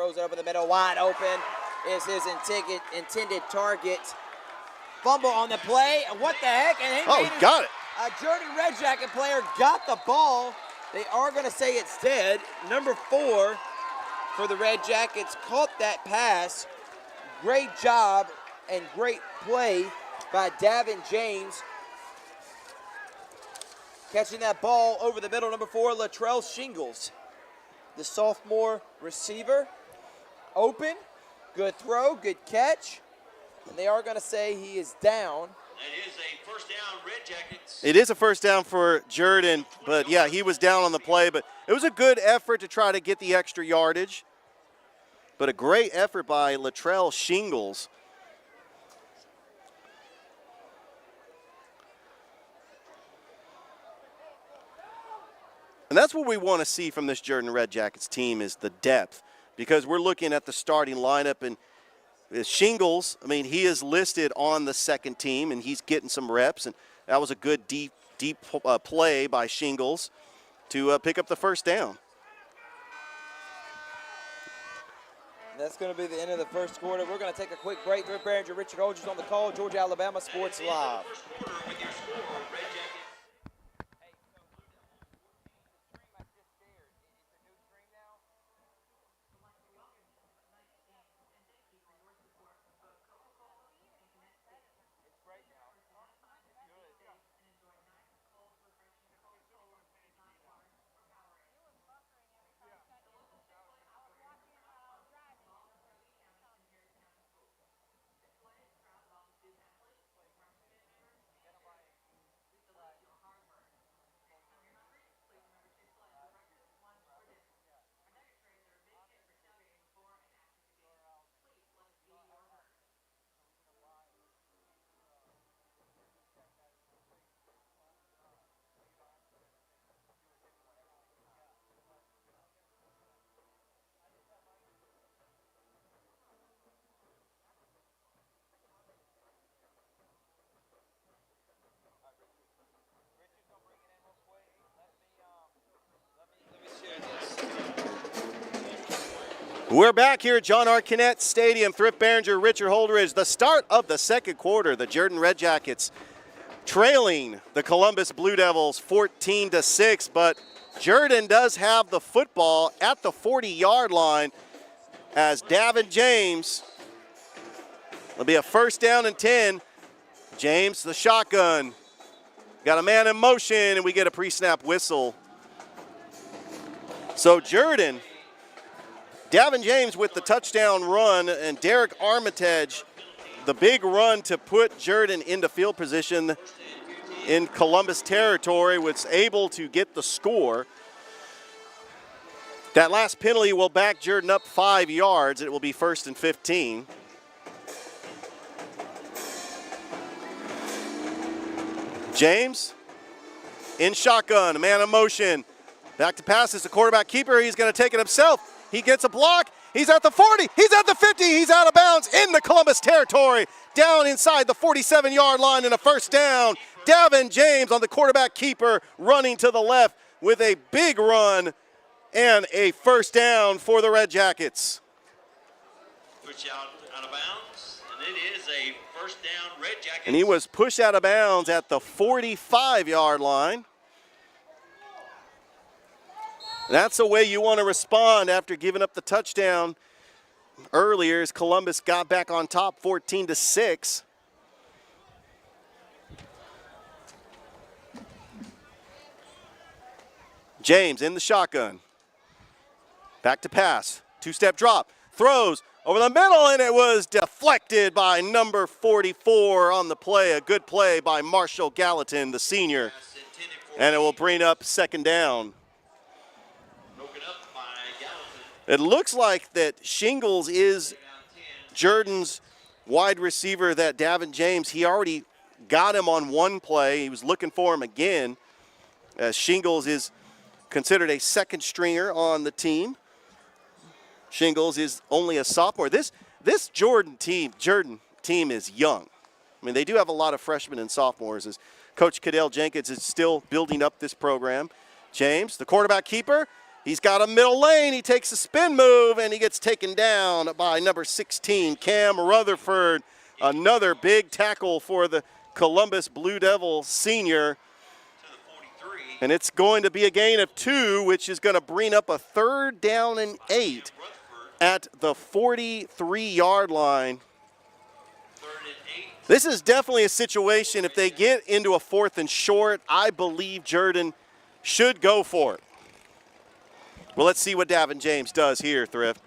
throws it over the middle, wide open is his intended target. Fumble on the play. What the heck? And he got it. A Jordan Red Jacket player got the ball. They are going to say it's dead. Number 4 for the Red Jackets caught that pass. Great job and great play by Davin James. Catching that ball over the middle, number 4, Latrell Shingles. The sophomore receiver. Open. Good throw, good catch. And they are going to say he is down. That is a first down, Red Jackets. It is a first down for Jordan, but yeah, he was down on the play. But it was a good effort to try to get the extra yardage. But a great effort by Latrell Shingles. And that's what we want to see from this Jordan Red Jackets team is the depth. Because we're looking at the starting lineup, and Shingles, I mean, he is listed on the second team, and he's getting some reps. And that was a good deep play by Shingles to pick up the first down. That's going to be the end of the first quarter. We're going to take a quick break. Thrift Barringer, Richard Holdridge on the call. Georgia, Alabama Sports Live. We're back here at John R. Kinnett Stadium. Thrift Barringer, Richard Holdridge. The start of the second quarter, the Jordan Red Jackets trailing the Columbus Blue Devils 14-6, but Jordan does have the football at the 40-yard line as Davin James. It'll be a first down and 10. James, the shotgun. Got a man in motion, and we get a pre-snap whistle. So Jordan, Davin James with the touchdown run, and Derek Armitage, the big run to put Jordan into field position in Columbus territory, was able to get the score. That last penalty will back Jordan up 5 yards. It will be 1st and 15. James in shotgun, a man in motion. Back to pass is the quarterback keeper. He's going to take it himself. He gets a block. He's at the 40. He's at the 50. He's out of bounds in the Columbus territory. Down inside the 47-yard line and a first down. Davin James on the quarterback keeper running to the left with a big run and a first down for the Red Jackets. Push out of bounds, and it is a first down, Red Jackets. And he was pushed out of bounds at the 45-yard line. That's the way you want to respond after giving up the touchdown earlier as Columbus got back on top 14-6. James in the shotgun. Back to pass. Two-step drop. Throws over the middle, and it was deflected by number 44 on the play. A good play by Marshall Gallatin, the senior. And it will bring up second down. It looks like that Shingles is Jordan's wide receiver, that Davin James. He already got him on one play. He was looking for him again. Shingles is considered a second stringer on the team. Shingles is only a sophomore. This Jordan team is young. I mean, they do have a lot of freshmen and sophomores, as Coach Cadell Jenkins is still building up this program. James, the quarterback keeper, He's got a middle lane. He takes a spin move, and he gets taken down by number 16, Cam Rutherford. Another big tackle for the Columbus Blue Devils senior. And it's going to be a gain of 2, which is going to bring up a 3rd down and 8 at the 43-yard line. This is definitely a situation, if they get into a 4th and short, I believe Jordan should go for it. Well, let's see what Davin James does here, Thrift.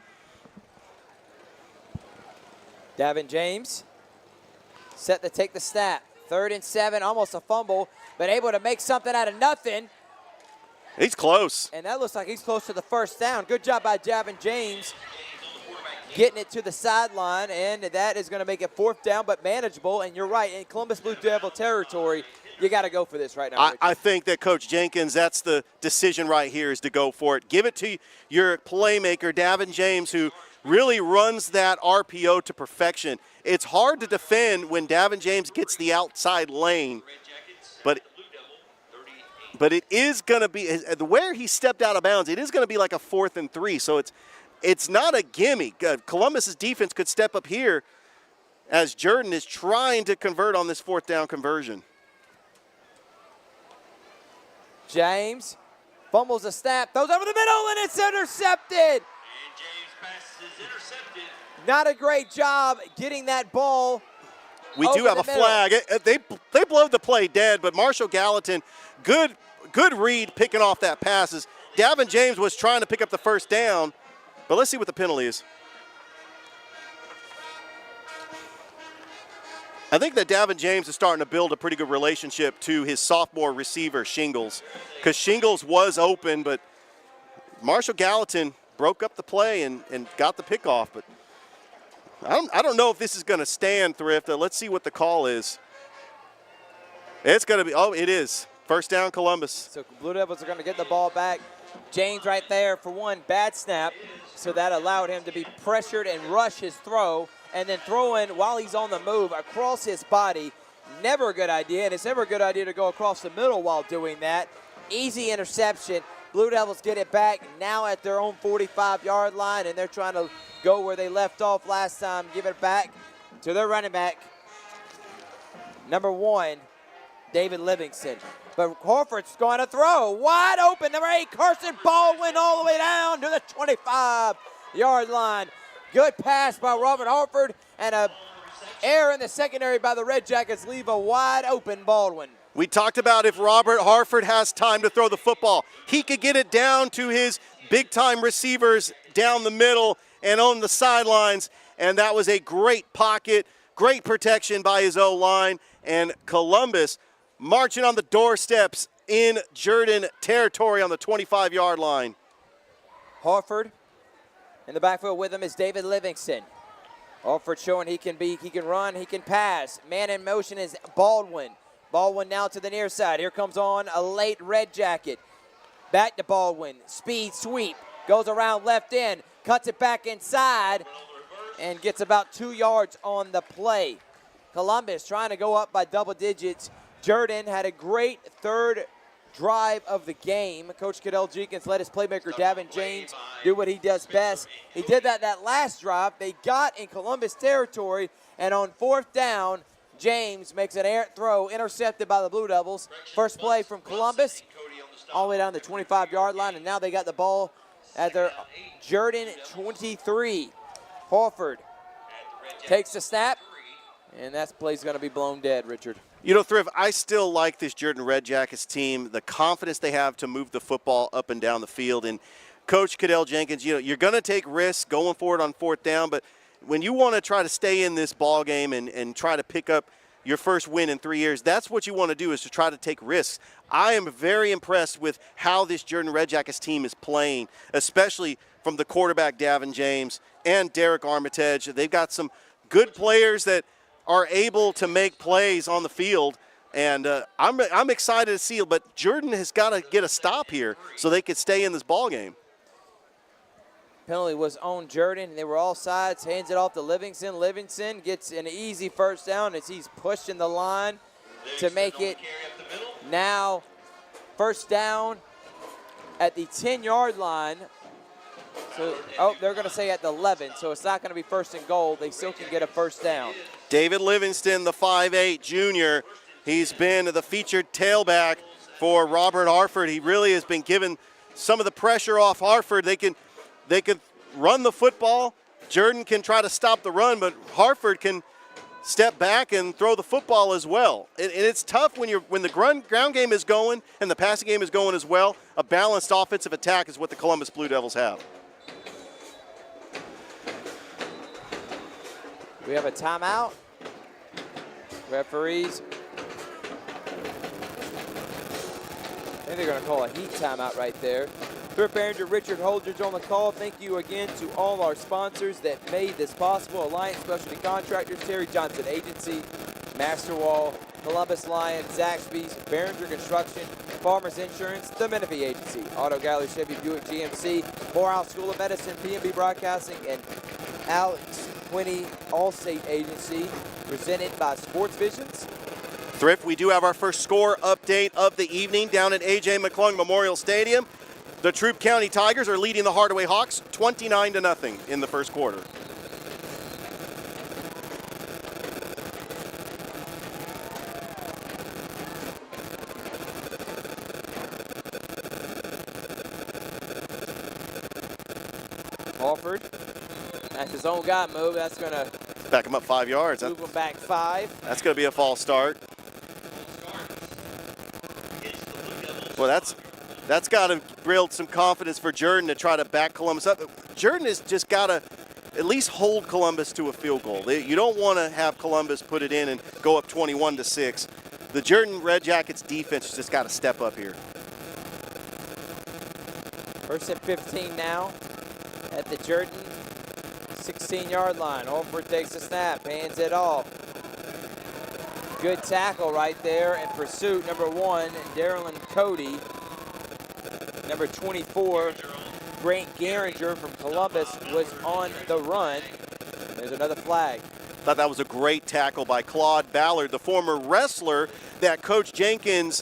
Davin James set to take the snap. 3rd and 7, almost a fumble, but able to make something out of nothing. He's close. And that looks like he's close to the 1st down. Good job by Davin James getting it to the sideline, and that is going to make it 4th down, but manageable. And you're right, in Columbus Blue Devil territory, you got to go for this right now. I think that Coach Jenkins, that's the decision right here, is to go for it. Give it to your playmaker, Davin James, who really runs that RPO to perfection. It's hard to defend when Davin James gets the outside lane, but it is going to be, where he stepped out of bounds, it is going to be like a 4th and 3, so it's not a gimme. Columbus's defense could step up here as Jordan is trying to convert on this 4th down conversion. James fumbles a snap, throws over the middle, and it's intercepted. And James' pass is intercepted. Not a great job getting that ball. We do have a flag. They blow the play dead, but Marshall Gallatin, good read picking off that passes. Davin James was trying to pick up the 1st down, but let's see what the penalty is. I think that Davin James is starting to build a pretty good relationship to his sophomore receiver, Shingles, because Shingles was open, but Marshall Gallatin broke up the play and got the pick off. But I don't know if this is going to stand, Thrift. Let's see what the call is. It's going to be, it is. 1st down, Columbus. So Blue Devils are going to get the ball back. James right there for one bad snap, so that allowed him to be pressured and rush his throw, and then throw in while he's on the move across his body. Never a good idea, and it's never a good idea to go across the middle while doing that. Easy interception. Blue Devils get it back now at their own 45-yard line, and they're trying to go where they left off last time, give it back to their running back, number 1, David Livingston. But Horford's going to throw. Wide open, number 8, Carson Baldwin, all the way down to the 25-yard line. Good pass by Robert Horford, and a error in the secondary by the Red Jackets leave a wide open Baldwin. We talked about if Robert Harford has time to throw the football, he could get it down to his big-time receivers down the middle and on the sidelines, and that was a great pocket, great protection by his O-line, and Columbus marching on the doorsteps in Jordan territory on the 25-yard line. Horford in the backfield with him is David Livingston. Horford showing he can run, he can pass. Man in motion is Baldwin. Baldwin now to the near side. Here comes on a late Red Jacket. Back to Baldwin. Speed sweep. Goes around left end. Cuts it back inside and gets about 2 yards on the play. Columbus trying to go up by double digits. Jordan had a great 3rd drive of the game. Coach Cadell Jenkins let his playmaker Davin James do what he does best. He did that last drive. They got in Columbus territory, and on 4th down, James makes an errant throw, intercepted by the Blue Devils. First play from Columbus, all the way down the 25-yard line, and now they got the ball at their Jordan 23. Horford takes the snap, and that play's going to be blown dead, Richard. You know, Thrift, I still like this Jordan Red Jackets team, the confidence they have to move the football up and down the field. And Coach Cadell Jenkins, you're going to take risks going forward on 4th down, but when you want to try to stay in this ball game and try to pick up your first win in 3 years, that's what you want to do, is to try to take risks. I am very impressed with how this Jordan Red Jackets team is playing, especially from the quarterback Davin James and Derek Armitage. They've got some good players that are able to make plays on the field, and I'm excited to see it, but Jordan has got to get a stop here so they could stay in this ball game. Penalty was on Jordan, and they were all sides. Hands it off to Livingston. Livingston gets an easy 1st down as he's pushing the line to make it now 1st down at the 10-yard line. So, oh, they're going to say at the 11, so it's not going to be first and goal. They still can get a first down. David Livingston, the 5'8 junior, he's been the featured tailback for Robert Harford. He really has been given some of the pressure off Harford. They can run the football. Jordan can try to stop the run, but Harford can step back and throw the football as well. And it's tough when the ground game is going and the passing game is going as well. A balanced offensive attack is what the Columbus Blue Devils have. We have a timeout. Referees, I think they're going to call a heat timeout right there. Thrift Behringer, Richard Holdridge on the call. Thank you again to all our sponsors that made this possible. Alliance Specialty Contractors, Terry Johnson Agency, Masterwall, Columbus Lions, Zaxby's, Behringer Construction, Farmers Insurance, the Menifee Agency, Auto Gallery, Chevy Buick GMC, Morehouse School of Medicine, PNB Broadcasting, and Alex Quinney Allstate Agency, presented by Sports Visions. Thrift, we do have our first score update of the evening down at A.J. McClung Memorial Stadium. The Troup County Tigers are leading the Hardaway Hawks 29-0 in the first quarter. Alford, that's his own guy move. That's going to Back him up 5 yards. move him back 5. That's going to be a false start. Well, that's got to build some confidence for Jordan to try to back Columbus up. Jordan has just got to at least hold Columbus to a field goal. You don't want to have Columbus put it in and go up 21-6. The Jordan Red Jackets defense has just got to step up here. First and 15 now at the Jordan 16-yard line. Alford takes the snap, hands it off. Good tackle right there in pursuit. Number 1, Darylyn Cody. Number 24, Grant Garinger from Columbus was on the run. There's another flag. Thought that was a great tackle by Claude Ballard, the former wrestler that Coach Jenkins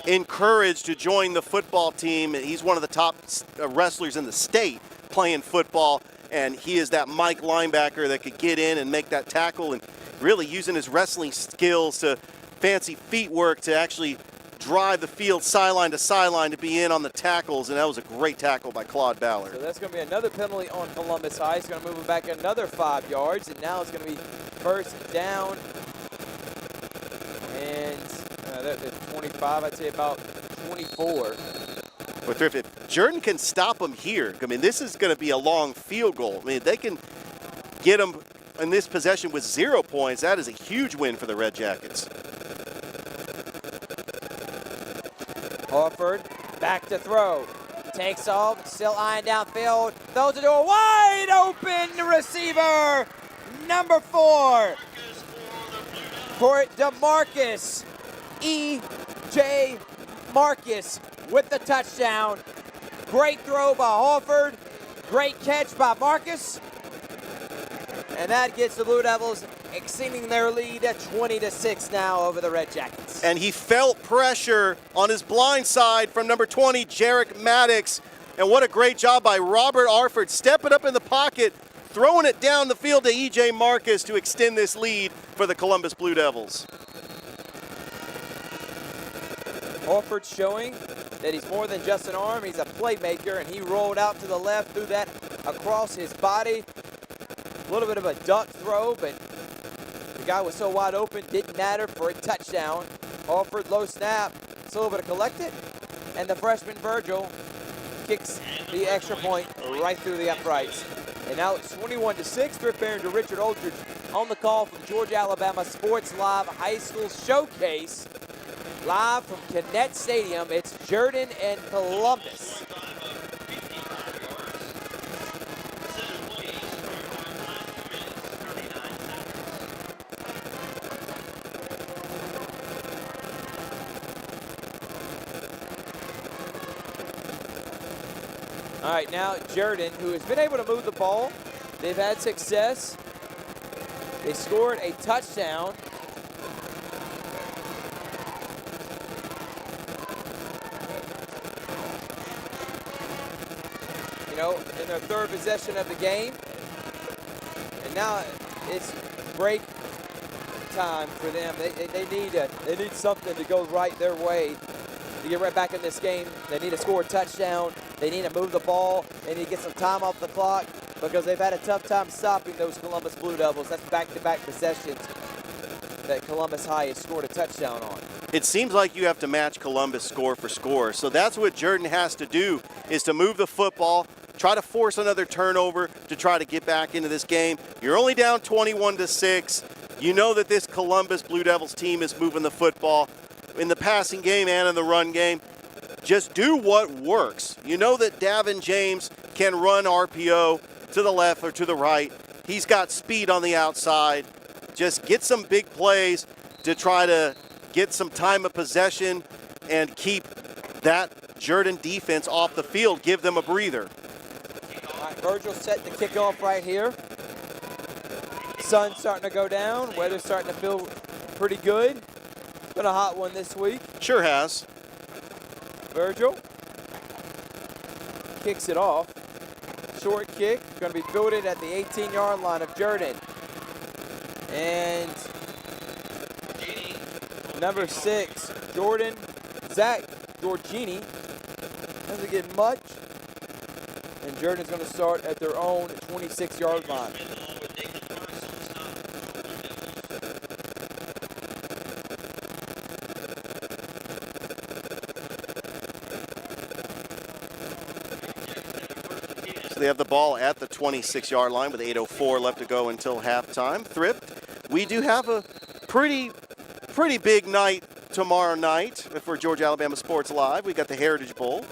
encouraged to join the football team. He's one of the top wrestlers in the state playing football, and he is that Mike linebacker that could get in and make that tackle, and really using his wrestling skills to fancy feet work to actually drive the field sideline to sideline to be in on the tackles, and that was a great tackle by Claude Ballard. So that's going to be another penalty on Columbus High. It's going to move him back another 5 yards, and now it's going to be first down. And that's 25, I'd say about 24. But if Jordan can stop him here, I mean, this is going to be a long field goal. I mean, they can get him in this possession with 0 points. That is a huge win for the Red Jackets. Alford back to throw. Takes off, still eyeing downfield. Throws it to a wide open receiver. Number 4 for DeMarcus. E.J. Marcus with the touchdown. Great throw by Alford. Great catch by Marcus. And that gets the Blue Devils extending their lead at 20-6 now over the Red Jackets. And he felt pressure on his blind side from number 20, Jarek Maddox. And what a great job by Robert Arford, stepping up in the pocket, throwing it down the field to E.J. Marcus to extend this lead for the Columbus Blue Devils. Alford showing that he's more than just an arm. He's a playmaker, and he rolled out to the left, threw that across his body. A little bit of a duck throw, but the guy was so wide open, didn't matter for a touchdown. Alford low snap, still able to collect it, and the freshman Virgil kicks the extra point right through the uprights. And now it's 21-6. Thrift Behringer, Richard Holdridge on the call from Georgia Alabama Sports Live High School Showcase. Live from Kinnett Stadium, it's Jordan and Columbus. All right, now Jordan, who has been able to move the ball. They've had success. They scored a touchdown. in their third possession of the game. And now it's break time for them. They need something to go right their way to get right back in this game. They need to score a touchdown. They need to move the ball. They need to get some time off the clock because they've had a tough time stopping those Columbus Blue Devils. That's back-to-back possessions that Columbus High has scored a touchdown on. It seems like you have to match Columbus score for score. So that's what Jordan has to do, is to move the football, try to force another turnover to try to get back into this game. You're only down 21-6. You know that this Columbus Blue Devils team is moving the football in the passing game and in the run game. Just do what works. You know that Davin James can run RPO to the left or to the right. He's got speed on the outside. Just get some big plays to try to get some time of possession and keep that Jordan defense off the field. Give them a breather. All right, Virgil set the kickoff right here. Sun's starting to go down. Weather's starting to feel pretty good. Been a hot one this week. Sure has. Virgil kicks it off. Short kick, going to be fielded at the 18-yard line of Jordan. And number 6, Jordan, Zach Giorgini, doesn't get much. And Jordan's going to start at their own 26-yard line. So they have the ball at the 26-yard line with 8:04 left to go until halftime. Thrift, we do have a pretty big night tomorrow night for Georgia Alabama Sports Live. We got the Heritage Bowl.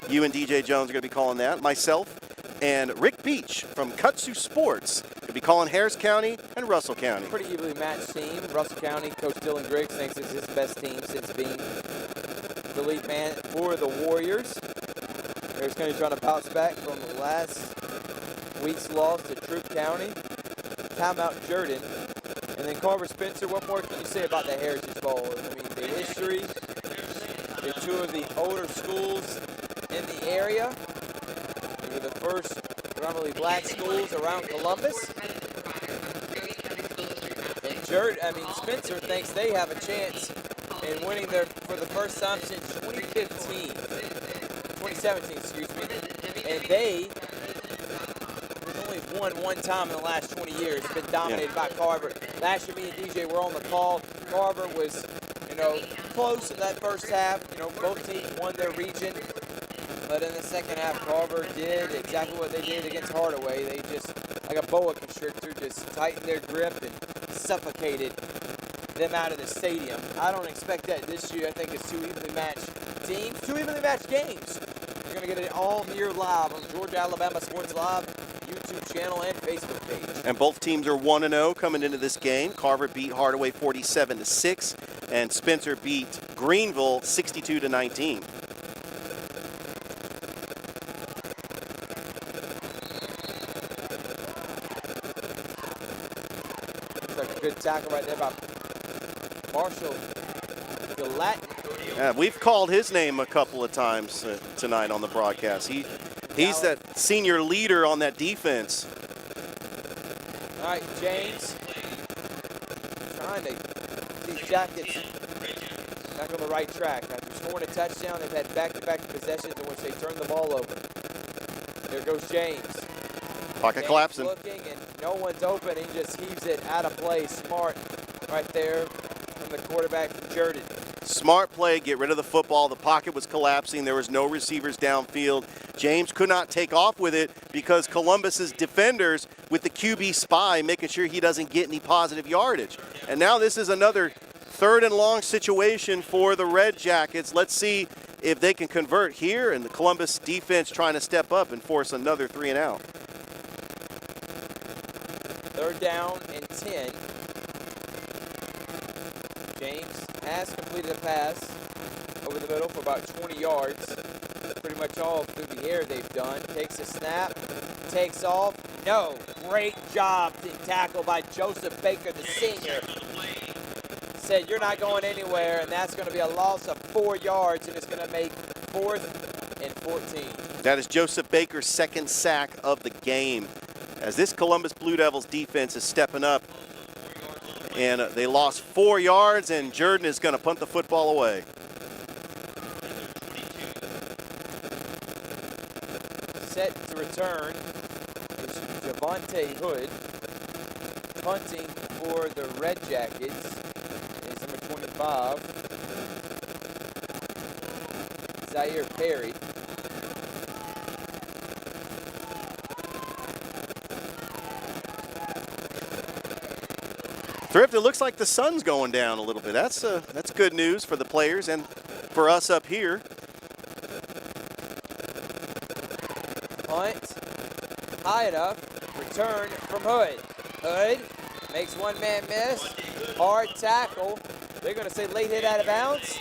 You and DJ Jones are going to be calling that. Myself and Rick Beach from Kutsu Sports going to be calling Harris County and Russell County. Pretty evenly matched team. Russell County, Coach Dylan Griggs thinks it's his best team since being the lead man for the Warriors. Harris County trying to bounce back from last week's loss to Troup County. Timeout Jordan. And then Carver Spencer, what more can you say about the Heritage Bowl? I mean, the history, they're two of the older schools in the area. They were the first predominantly black schools around Columbus. And Spencer thinks they have a chance in winning for the first time since 2017, excuse me. And they only won one time in the last 20 years. It's been dominated by Carver. Last year, me and DJ were on the call. Carver was, close in that first half. Both teams won their region. But in the second half, Carver did exactly what they did against Hardaway. They just, like a boa constrictor, just tightened their grip and suffocated them out of the stadium. I don't expect that this year. I think it's two evenly matched teams, two evenly matched games. You're going to get it all here live on Georgia Alabama Sports Live YouTube channel and Facebook page. And both teams are 1-0 coming into this game. Carver beat Hardaway 47-6, and Spencer beat Greenville 62-19. Looks like a good tackle right there by Marshall Gallatin. Yeah, we've called his name a couple of times tonight on the broadcast. He's that senior leader on that defense. All right, James trying to get these Jackets back on the right track. After scoring a touchdown, they've had back-to-back possessions in which they turned the ball over. There goes James. Pocket collapsing. Looking, and no one's open. He just heaves it out of play. Smart right there from the quarterback from Jordan. Smart play, get rid of the football. The pocket was collapsing. There was no receivers downfield. James could not take off with it because Columbus's defenders with the QB spy making sure he doesn't get any positive yardage. And now this is another 3rd and long situation for the Red Jackets. Let's see if they can convert here, and the Columbus defense trying to step up and force another 3 and out. 3rd down and 10. James has completed a pass over the middle for about 20 yards. Pretty much all through the air they've done. Takes a snap, takes off. No, great job being tackled by Joseph Baker, the senior. Said, you're not going anywhere, and that's going to be a loss of 4 yards, and it's going to make 4th and 14. That is Joseph Baker's second sack of the game. As this Columbus Blue Devils defense is stepping up, and they lost 4 yards, and Jordan is going to punt the football away. Set to return is Javante Hood. Punting for the Red Jackets is number 25, Zaire Perry. Thrift, it looks like the sun's going down a little bit. That's good news for the players and for us up here. Punt, high enough, return from Hood. Hood makes one man miss, hard tackle. They're gonna say late hit out of bounds.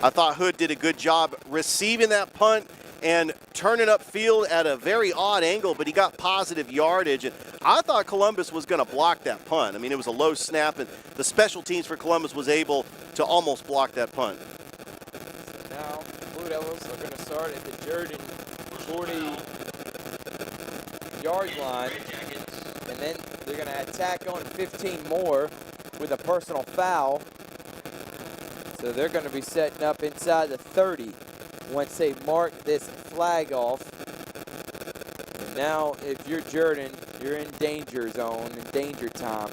I thought Hood did a good job receiving that punt and turning upfield at a very odd angle, but he got positive yardage. And I thought Columbus was going to block that punt. I mean, it was a low snap, and the special teams for Columbus was able to almost block that punt. So now Blue Devils are going to start at the Jordan 40-yard line, and then they're going to attack on 15 more with a personal foul. So they're going to be setting up inside the 30 once they mark this flag off. And now, if you're Jordan, you're in danger zone, in danger time.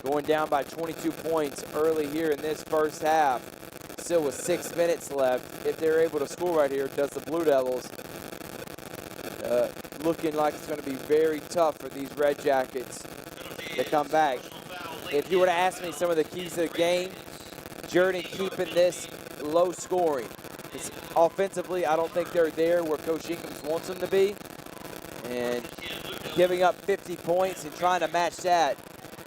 Going down by 22 points early here in this first half. Still with 6 minutes left. If they're able to score right here, does the Blue Devils. Looking like it's going to be very tough for these Red Jackets to come back. If you were to ask me some of the keys to the game, Jordan keeping this low scoring. Offensively, I don't think they're there where Coach Jenkins wants them to be. And giving up 50 points and trying to match that,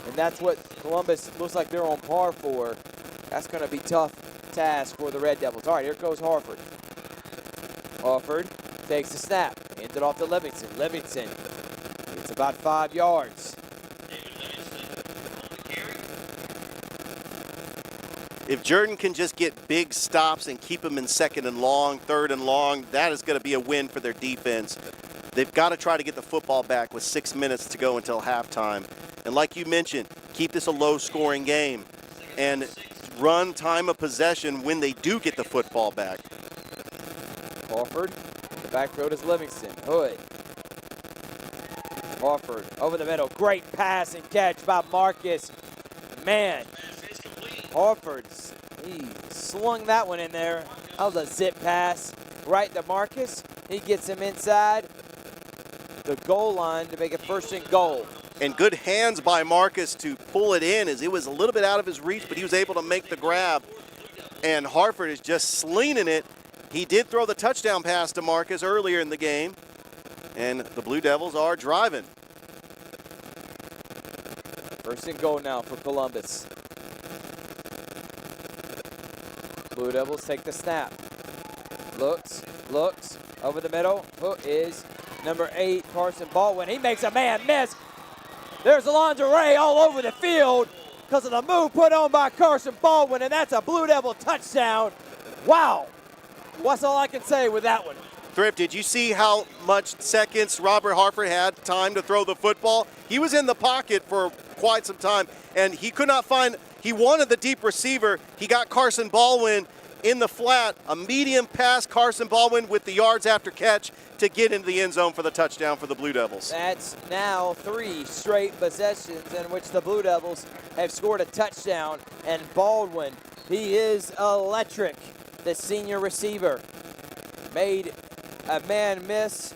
and that's what Columbus looks like they're on par for. That's going to be tough task for the Red Devils. All right, here goes Harford. Harford takes the snap, hands it off to Livingston. Livingston gets about 5 yards. If Jordan can just get big stops and keep them in second and long, third and long, that is going to be a win for their defense. They've got to try to get the football back with 6 minutes to go until halftime. And like you mentioned, keep this a low-scoring game and run time of possession when they do get the football back. Harford, the back road is Livingston. Hood. Harford over the middle. Great pass and catch by Marcus. Man, Harford, he slung that one in there. That was a zip pass right to Marcus. He gets him inside the goal line to make it 1st and goal. And good hands by Marcus to pull it in, as it was a little bit out of his reach, but he was able to make the grab. And Harford is just slinging it. He did throw the touchdown pass to Marcus earlier in the game. And the Blue Devils are driving. 1st and goal now for Columbus. Blue Devils take the snap. Looks, over the middle. Who is number 8, Carson Baldwin. He makes a man miss. There's Alondra Ray all over the field because of the move put on by Carson Baldwin, and that's a Blue Devil touchdown. Wow. What's all I can say with that one? Thrift, did you see how much seconds Robert Harford had time to throw the football? He was in the pocket for quite some time, and he could not find, he wanted the deep receiver. He got Carson Baldwin in the flat, a medium pass, Carson Baldwin with the yards after catch to get into the end zone for the touchdown for the Blue Devils. That's now 3 straight possessions in which the Blue Devils have scored a touchdown, and Baldwin, he is electric. The senior receiver made a man miss.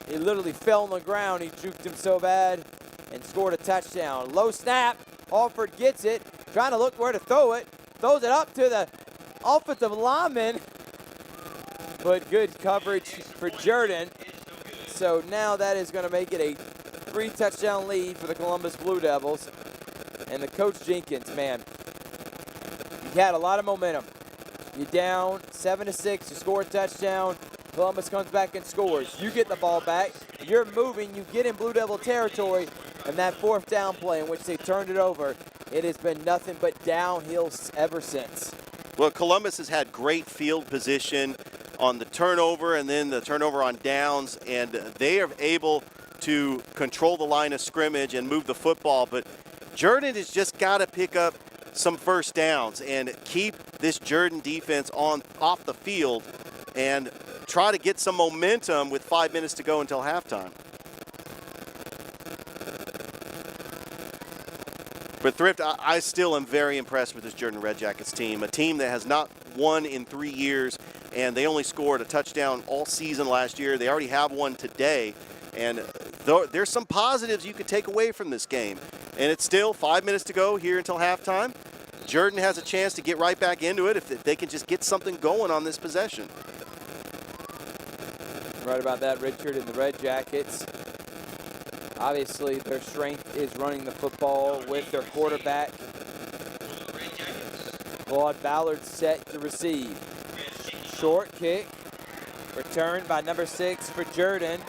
He literally fell on the ground. He juked him so bad and scored a touchdown. Low snap. Harford gets it, trying to look where to throw it. Throws it up to the offensive lineman, but good coverage for Jordan. So now that is going to make it a 3-touchdown lead for the Columbus Blue Devils. And the Coach Jenkins, man, he had a lot of momentum. You're down 7-6, you score a touchdown. Columbus comes back and scores. You get the ball back. You're moving. You get in Blue Devil territory. And that 4th down play in which they turned it over, it has been nothing but downhill ever since. Well, Columbus has had great field position on the turnover and then the turnover on downs, and they are able to control the line of scrimmage and move the football. But Jordan has just got to pick up some first downs and keep this Jordan defense off the field and try to get some momentum with 5 minutes to go until halftime. But Thrift, I still am very impressed with this Jordan Red Jackets team, a team that has not won in 3 years, and they only scored a touchdown all season last year. They already have one today, and there's some positives you could take away from this game. And it's still 5 minutes to go here until halftime. Jordan has a chance to get right back into it if they can just get something going on this possession. Right about that, Richard, and the Red Jackets. Obviously, their strength is running the football with their quarterback. Claude Ballard set to receive. Short kick, returned by number 6 for Jordan.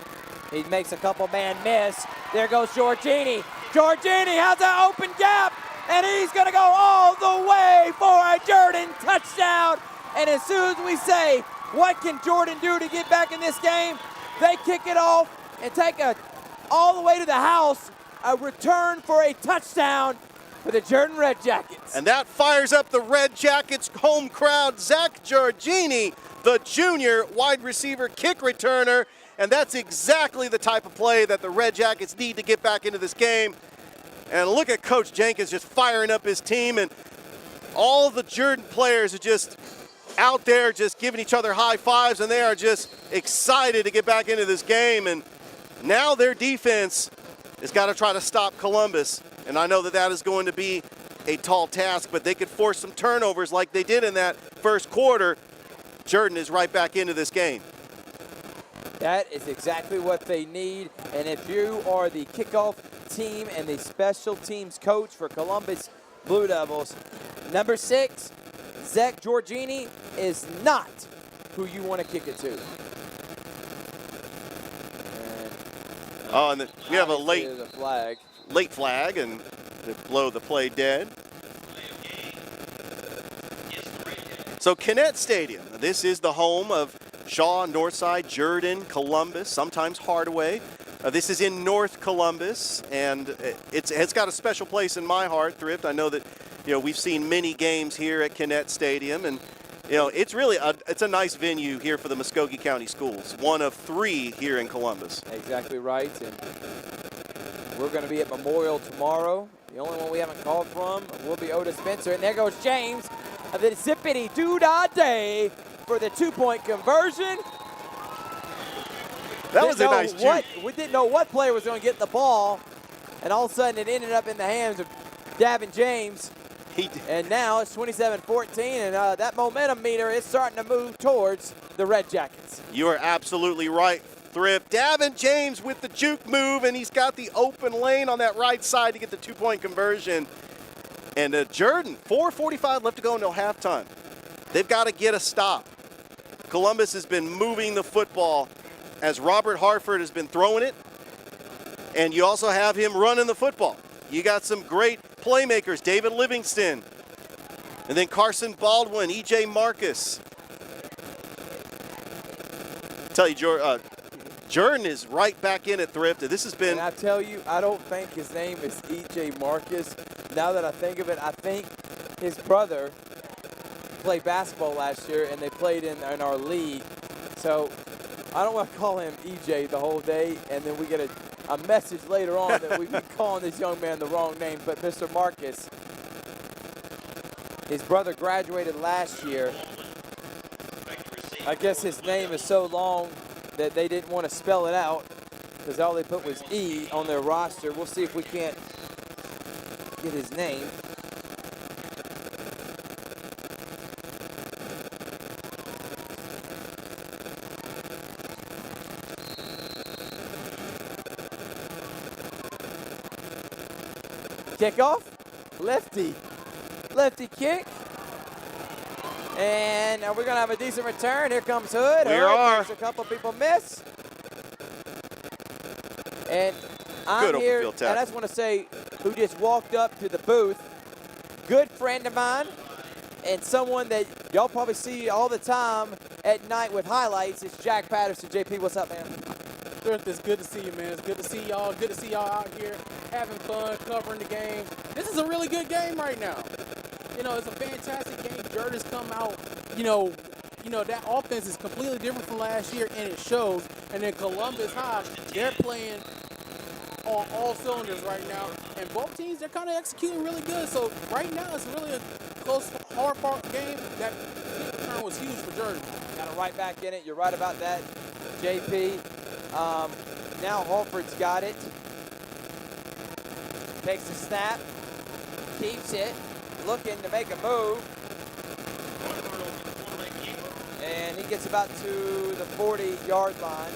He makes a couple man miss. There goes Giorgini. Giorgini has an open gap, and he's going to go all the way for a Jordan touchdown. And as soon as we say, what can Jordan do to get back in this game? They kick it off and take it all the way to the house. A return for a touchdown for the Jordan Red Jackets. And that fires up the Red Jackets home crowd. Zach Giorgini, the junior wide receiver kick returner. And that's exactly the type of play that the Red Jackets need to get back into this game. And look at Coach Jenkins just firing up his team, and all the Jordan players are just out there just giving each other high fives, and they are just excited to get back into this game. And now their defense has got to try to stop Columbus. And I know that that is going to be a tall task, but they could force some turnovers like they did in that first quarter. Jordan is right back into this game. That is exactly what they need. And if you are the kickoff team and the special teams coach for Columbus Blue Devils, number 6, Zach Giorgini, is not who you want to kick it to. And we have a late flag, and they blow the play dead. So Kinnett Stadium, this is the home of Shaw, Northside, Jordan, Columbus, sometimes Hardaway. This is in North Columbus, and it's got a special place in my heart, Thrift. I know that, we've seen many games here at Kinnett Stadium, and it's really it's a nice venue here for the Muskogee County Schools, one of 3 here in Columbus. Exactly right, and we're going to be at Memorial tomorrow. The only one we haven't called from will be Otis Spencer, and there goes James of the Zippity Doo-Dah Day for the 2-point conversion. That was a nice juke. We didn't know what player was going to get the ball, and all of a sudden it ended up in the hands of Davin James. And now it's 27-14, and that momentum meter is starting to move towards the Red Jackets. You are absolutely right, Thrift. Davin James with the juke move, and he's got the open lane on that right side to get the 2-point conversion. And Jordan, 4:45 left to go until halftime. They've got to get a stop. Columbus has been moving the football as Robert Hartford has been throwing it, and you also have him running the football. You got some great playmakers, David Livingston, and then Carson Baldwin, E.J. Marcus. I tell you, Jordan is right back in it, Thrift. This has been... And I tell you, I don't think his name is E.J. Marcus. Now that I think of it, I think his brother played basketball last year, and they played in our league. So I don't want to call him EJ the whole day, and then we get a message later on that we've been calling this young man the wrong name. But Mr. Marcus, his brother graduated last year. I guess his name is so long that they didn't want to spell it out because all they put was E on their roster. We'll see if we can't get his name. Kickoff, lefty kick, and now we're gonna have a decent return. Here comes Hood. Hood makes a couple people miss, and I'm here, and I just want to say who just walked up to the booth. Good friend of mine, and someone that y'all probably see all the time at night with highlights. It's Jack Patterson. JP, what's up, man? Thrift, it's good to see you, man. It's good to see y'all. Good to see y'all out here having fun, covering the game. This is a really good game right now. You know, it's a fantastic game. Jordan's come out, you know, that offense is completely different from last year, and it shows. And then Columbus High, they're playing on all cylinders right now. And both teams, they're kind of executing really good. So right now, it's really a close, hard-fought game. That kick return was huge for Jordan. Got it right back in it. You're right about that, JP. Now Hartford's got it. Takes the snap, keeps it, looking to make a move. And he gets about to the 40-yard line.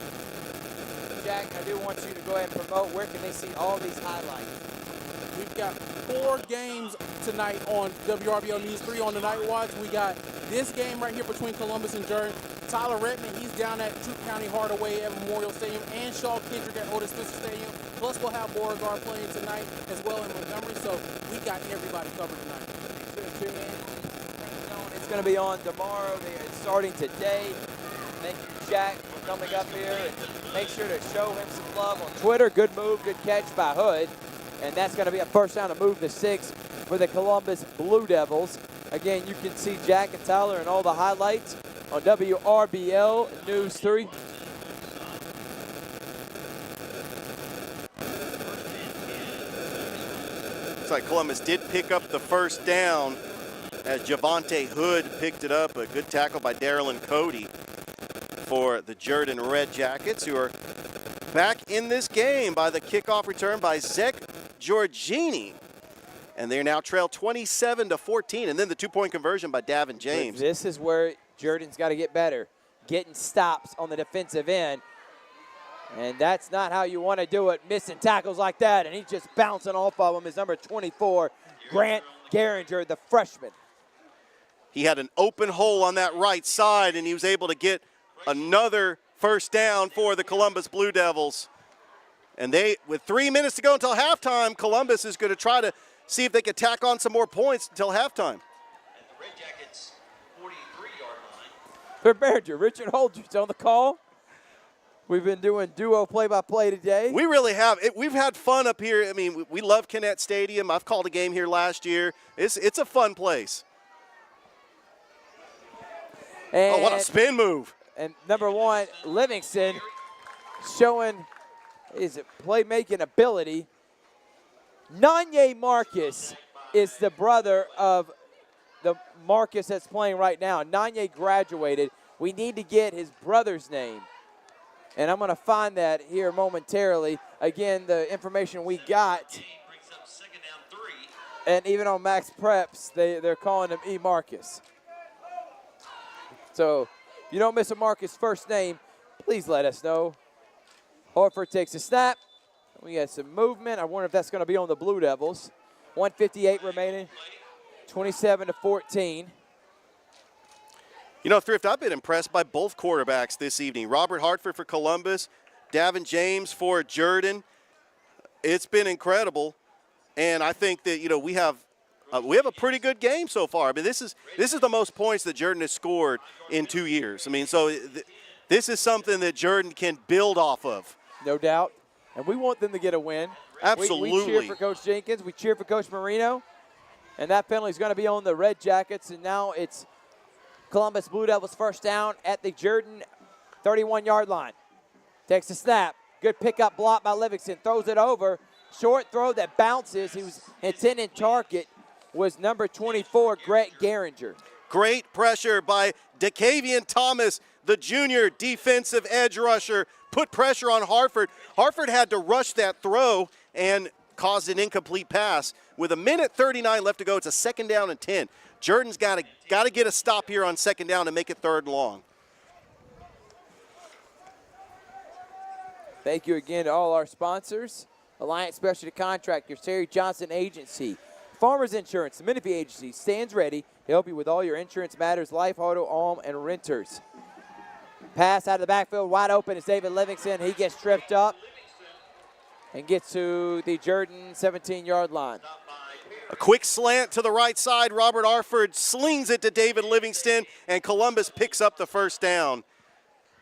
Jack, I do want you to go ahead and promote. Where can they see all these highlights? We've got 4 games tonight on WRBL News 3 on the Night Watch. We got this game right here between Columbus and Jordan. Tyler Redman, he's down at Troup County Hardaway at Memorial Stadium, and Shaw Kendrick at Otis Spencer Stadium. Plus, we'll have Beauregard playing tonight as well in Montgomery. So we got everybody covered tonight. It's going to be on tomorrow. It's starting today. Thank you, Jack, for coming up here. And make sure to show him some love on Twitter. Good move, good catch by Hood. And that's going to be a first down to move the 6 for the Columbus Blue Devils. Again, you can see Jack and Tyler and all the highlights on WRBL News 3. Looks like Columbus did pick up the first down as Javante Hood picked it up. A good tackle by Darylyn Cody for the Jordan Red Jackets, who are back in this game by the kickoff return by Zach Giorgini. And they're now trailed 27-14, and then the 2-point conversion by Davin James. This is where Jordan's got to get better, getting stops on the defensive end. And that's not how you want to do it, missing tackles like that. And he's just bouncing off of him. Is number 24, Grant Garinger, the freshman. He had an open hole on that right side, and he was able to get another first down for the Columbus Blue Devils. And they, with 3 minutes to go until halftime, Columbus is going to try to see if they can tack on some more points until halftime. And the Red Jackets, 43-yard line. For Behringer, Richard Holdridge on the call. We've been doing duo play-by-play today. We really have. We've had fun up here. I mean, we love Kinnett Stadium. I've called a game here last year. It's a fun place. And, oh, what a spin move. And number 1, Livingston, showing his playmaking ability. Nanye Marcus is the brother of the Marcus that's playing right now. Nanye graduated. We need to get his brother's name. And I'm going to find that here momentarily. Again, the information we got. Brings up second down 3. And even on Max Preps, they're calling him E. Marcus. So if you don't miss a Marcus first name, please let us know. Horford takes a snap. We got some movement. I wonder if that's going to be on the Blue Devils. 1:58 remaining, 27-14. You know, Thrift, I've been impressed by both quarterbacks this evening. Robert Hartford for Columbus, Davin James for Jordan. It's been incredible, and I think that, you know, we have a pretty good game so far. I mean, this is the most points that Jordan has scored in 2 years. I mean, so this is something that Jordan can build off of. No doubt, and we want them to get a win. Absolutely. We cheer for Coach Jenkins. We cheer for Coach Marino, and that penalty is going to be on the Red Jackets, and now it's Columbus Blue Devils first down at the Jordan 31-yard line. Takes a snap. Good pickup block by Livingston. Throws it over. Short throw that bounces. He was intended target was number 24, Grant Garinger. Great pressure by DeCavian Thomas, the junior defensive edge rusher. Put pressure on Hartford. Hartford had to rush that throw and caused an incomplete pass. With 1:39 left to go, it's a second down and 10. Jordan's got to get a stop here on second down and make it third and long. Thank you again to all our sponsors. Alliance Specialty Contractors, Terry Johnson Agency, Farmers Insurance, the Menifee Agency stands ready to help you with all your insurance matters, life, auto, home, and renters. Pass out of the backfield, wide open is David Livingston. He gets tripped up and gets to the Jordan 17-yard line. A quick slant to the right side. Robert Arford slings it to David Livingston, and Columbus picks up the first down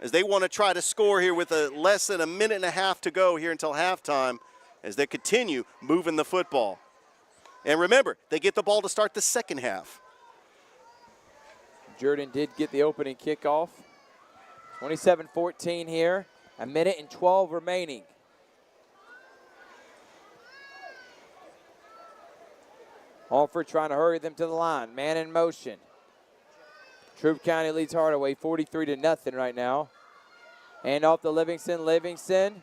as they want to try to score here with less than a minute and a half to go here until halftime as they continue moving the football. And remember, they get the ball to start the second half. Jordan did get the opening kickoff. 27-14 here. A minute and 12 remaining. Alford trying to hurry them to the line. Man in motion. Troup County leads Hardaway 43-0 right now. Hand off to Livingston. Livingston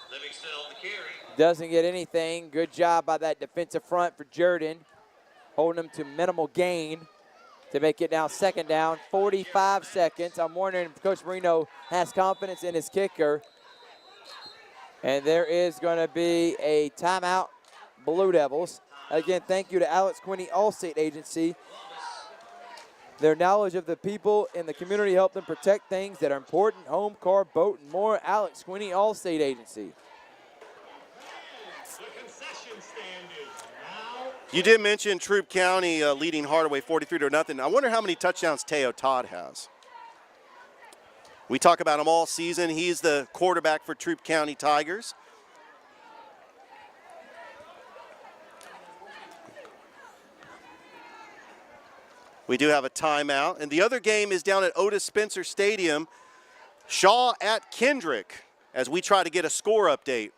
on the carry. doesn't get anything. Good job by that defensive front for Jordan. Holding them to minimal gain to make it now second down. 45 seconds. I'm wondering if Coach Marino has confidence in his kicker. And there is going to be a timeout, Blue Devils. Again, thank you to Alex Quinney Allstate Agency. Their knowledge of the people in the community help them protect things that are important, home, car, boat, and more. Alex Quinney Allstate Agency. You did mention Troup County leading Hardaway 43-0. I wonder how many touchdowns Teo Todd has. We talk about him all season. He's the quarterback for Troup County Tigers. We do have a timeout. And the other game is down at Otis Spencer Stadium. Shaw at Kendrick as we try to get a score update.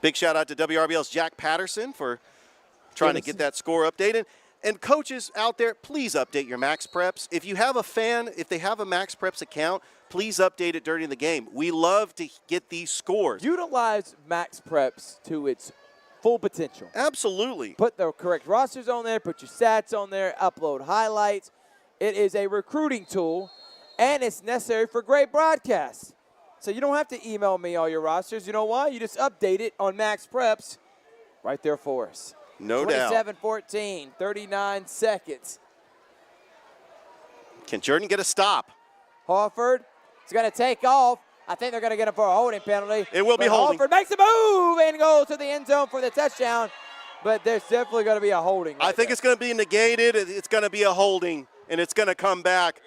Big shout out to WRBL's Jack Patterson for trying to get that score updated. And coaches out there, please update your Max Preps. If you have a fan, if they have a Max Preps account, please update it during the game. We love to get these scores. Utilize Max Preps to its full potential. Absolutely. Put the correct rosters on there, put your stats on there, upload highlights. It is a recruiting tool, and it's necessary for great broadcasts. So you don't have to email me all your rosters. You know why? You just update it on Max Preps right there for us. No doubt. 27-14, 39 seconds. Can Jordan get a stop? Harford is going to take off. I think they're going to get him for a holding penalty. It will be holding. Harford makes a move and goes to the end zone for the touchdown. But there's definitely going to be a holding. I think it's going to be negated. It's going to be a holding, and it's going to come back.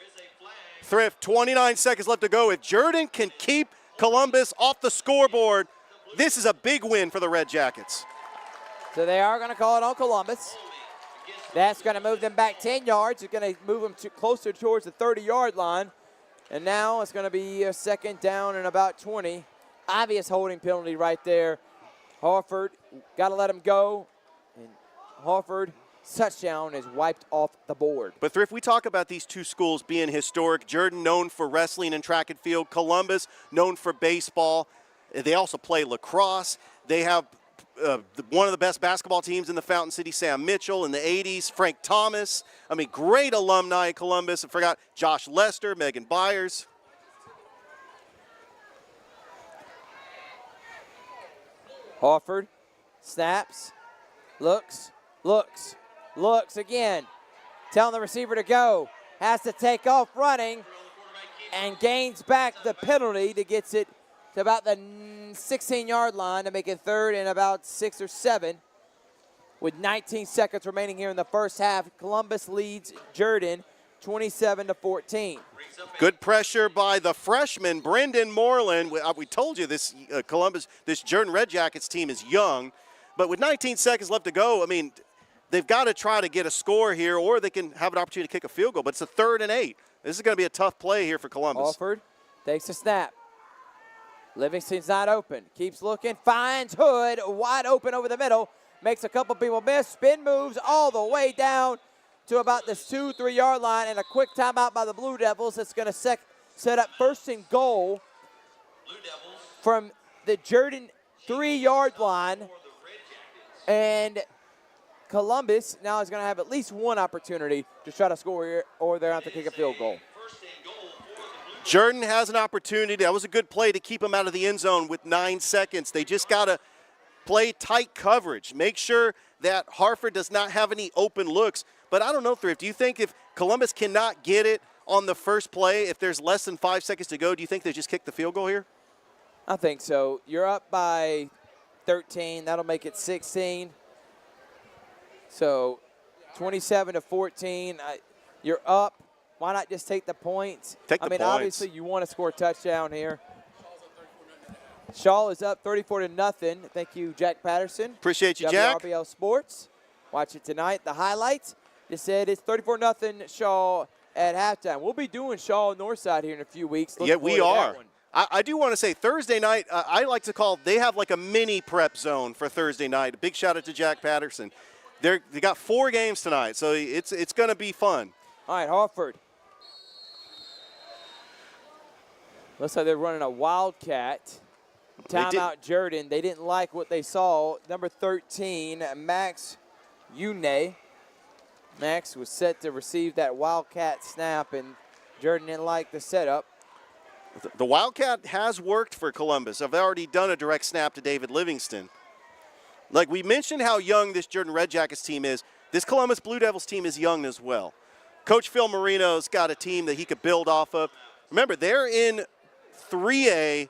Thrift, 29 seconds left to go. If Jordan can keep Columbus off the scoreboard, this is a big win for the Red Jackets. So they are going to call it on Columbus. That's going to move them back 10 yards. It's going to move them closer towards the 30-yard line. And now it's going to be a second down and about 20. Obvious holding penalty right there. Harford got to let him go. And Harford, touchdown, is wiped off the board. But Thrift, we talk about these two schools being historic. Jordan known for wrestling and track and field. Columbus known for baseball. They also play lacrosse. They have one of the best basketball teams in the Fountain City, Sam Mitchell in the 80s, Frank Thomas. I mean, great alumni in Columbus. I forgot Josh Lester, Megan Byers. Harford snaps, looks again. Telling the receiver to go. Has to take off running and gains back the penalty to gets it to about the 16-yard line to make it third and about 6 or 7. With 19 seconds remaining here in the first half, Columbus leads Jordan 27-14. Good pressure by the freshman, Brendan Moreland. We told you this this Jordan Red Jackets team is young, but with 19 seconds left to go, I mean, they've got to try to get a score here, or they can have an opportunity to kick a field goal, but it's a 3rd and 8. This is going to be a tough play here for Columbus. Alford takes a snap. Livingston's not open. Keeps looking. Finds Hood wide open over the middle. Makes a couple people miss. Spin moves all the way down to about this 2-3 yard line. And a quick timeout by the Blue Devils. That's going to set up 1st and goal from the Jordan 3-yard line. And Columbus now is going to have at least one opportunity to try to score here, or they're going to have to kick a field goal. Jordan has an opportunity. That was a good play to keep him out of the end zone with 9 seconds. They just got to play tight coverage. Make sure that Harford does not have any open looks. But I don't know, Thrift, do you think if Columbus cannot get it on the first play, if there's less than 5 seconds to go, do you think they just kick the field goal here? I think so. You're up by 13. That'll make it 16. So 27-14. You're up. Why not just take the points? Take the I mean, points. obviously you want to score a touchdown here. Shaw is up 34-0. Thank you, Jack Patterson. Appreciate you, Jack. WRBL Sports. Watch it tonight. The highlights just said it's 34-0 Shaw at halftime. We'll be doing Shaw Northside here in a few weeks. Yeah, Looking we forward to are. that one. I do want to say Thursday night, I like to call, they have like a mini prep zone for Thursday night. A big shout out to Jack Patterson. They got 4 games tonight, so it's going to be fun. All right, Hartford. Looks like they're running a Wildcat. Timeout Jordan. They didn't like what they saw. Number 13, Max Une. Max was set to receive that Wildcat snap, and Jordan didn't like the setup. The Wildcat has worked for Columbus. I've already done a direct snap to David Livingston. Like we mentioned how young this Jordan Red Jackets team is, this Columbus Blue Devils team is young as well. Coach Phil Marino's got a team that he could build off of. Remember, they're in 3A.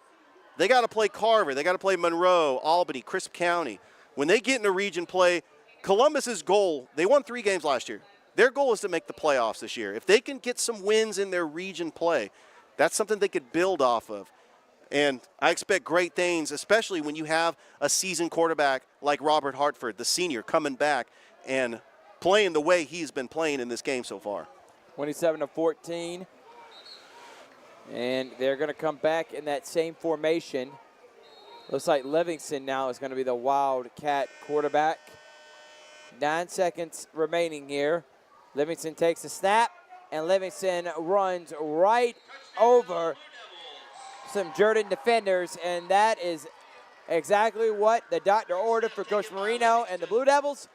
They got to play Carver. They got to play Monroe, Albany, Crisp County. When they get into region play, Columbus's goal, they won 3 games last year. Their goal is to make the playoffs this year. If they can get some wins in their region play, that's something they could build off of. And I expect great things, especially when you have a seasoned quarterback like Robert Hartford, the senior, coming back and playing the way he's been playing in this game so far. 27-14. And they're going to come back in that same formation. Looks like Livingston now is going to be the Wildcat quarterback. 9 seconds remaining here. Livingston takes a snap, and Livingston runs right over some Jordan defenders, and that is exactly what the doctor ordered for Coach Marino and the Blue Devils.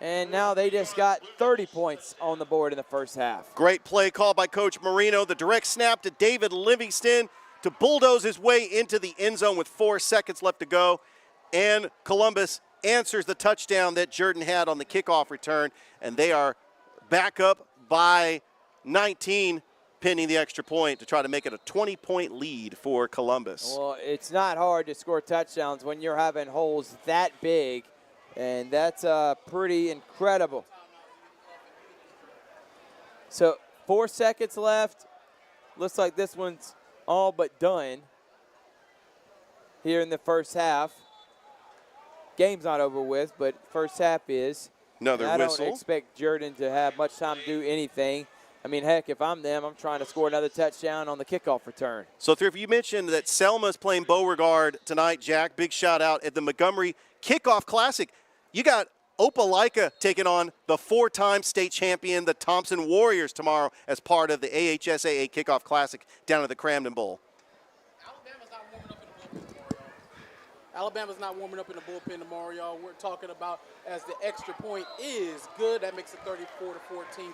And now they just got 30 points on the board in the first half. Great play call by Coach Marino. The direct snap to David Livingston to bulldoze his way into the end zone with 4 seconds left to go. And Columbus answers the touchdown that Jordan had on the kickoff return, and they are back up by 19, pinning the extra point to try to make it a 20-point lead for Columbus. Well, it's not hard to score touchdowns when you're having holes that big, and that's pretty incredible. So 4 seconds left. Looks like this one's all but done here in the first half. Game's not over with, but first half is. Another whistle. I don't expect Jordan to have much time to do anything. I mean, heck, if I'm them, I'm trying to score another touchdown on the kickoff return. So, Thrift, you mentioned that Selma's playing Beauregard tonight, Jack. Big shout out at the Montgomery Kickoff Classic. You got Opelika taking on the 4-time state champion, the Thompson Warriors, tomorrow as part of the AHSAA Kickoff Classic down at the Cramden Bowl. Alabama's not warming up in the bullpen tomorrow, y'all. We're talking about as the extra point is good. That makes it 34-14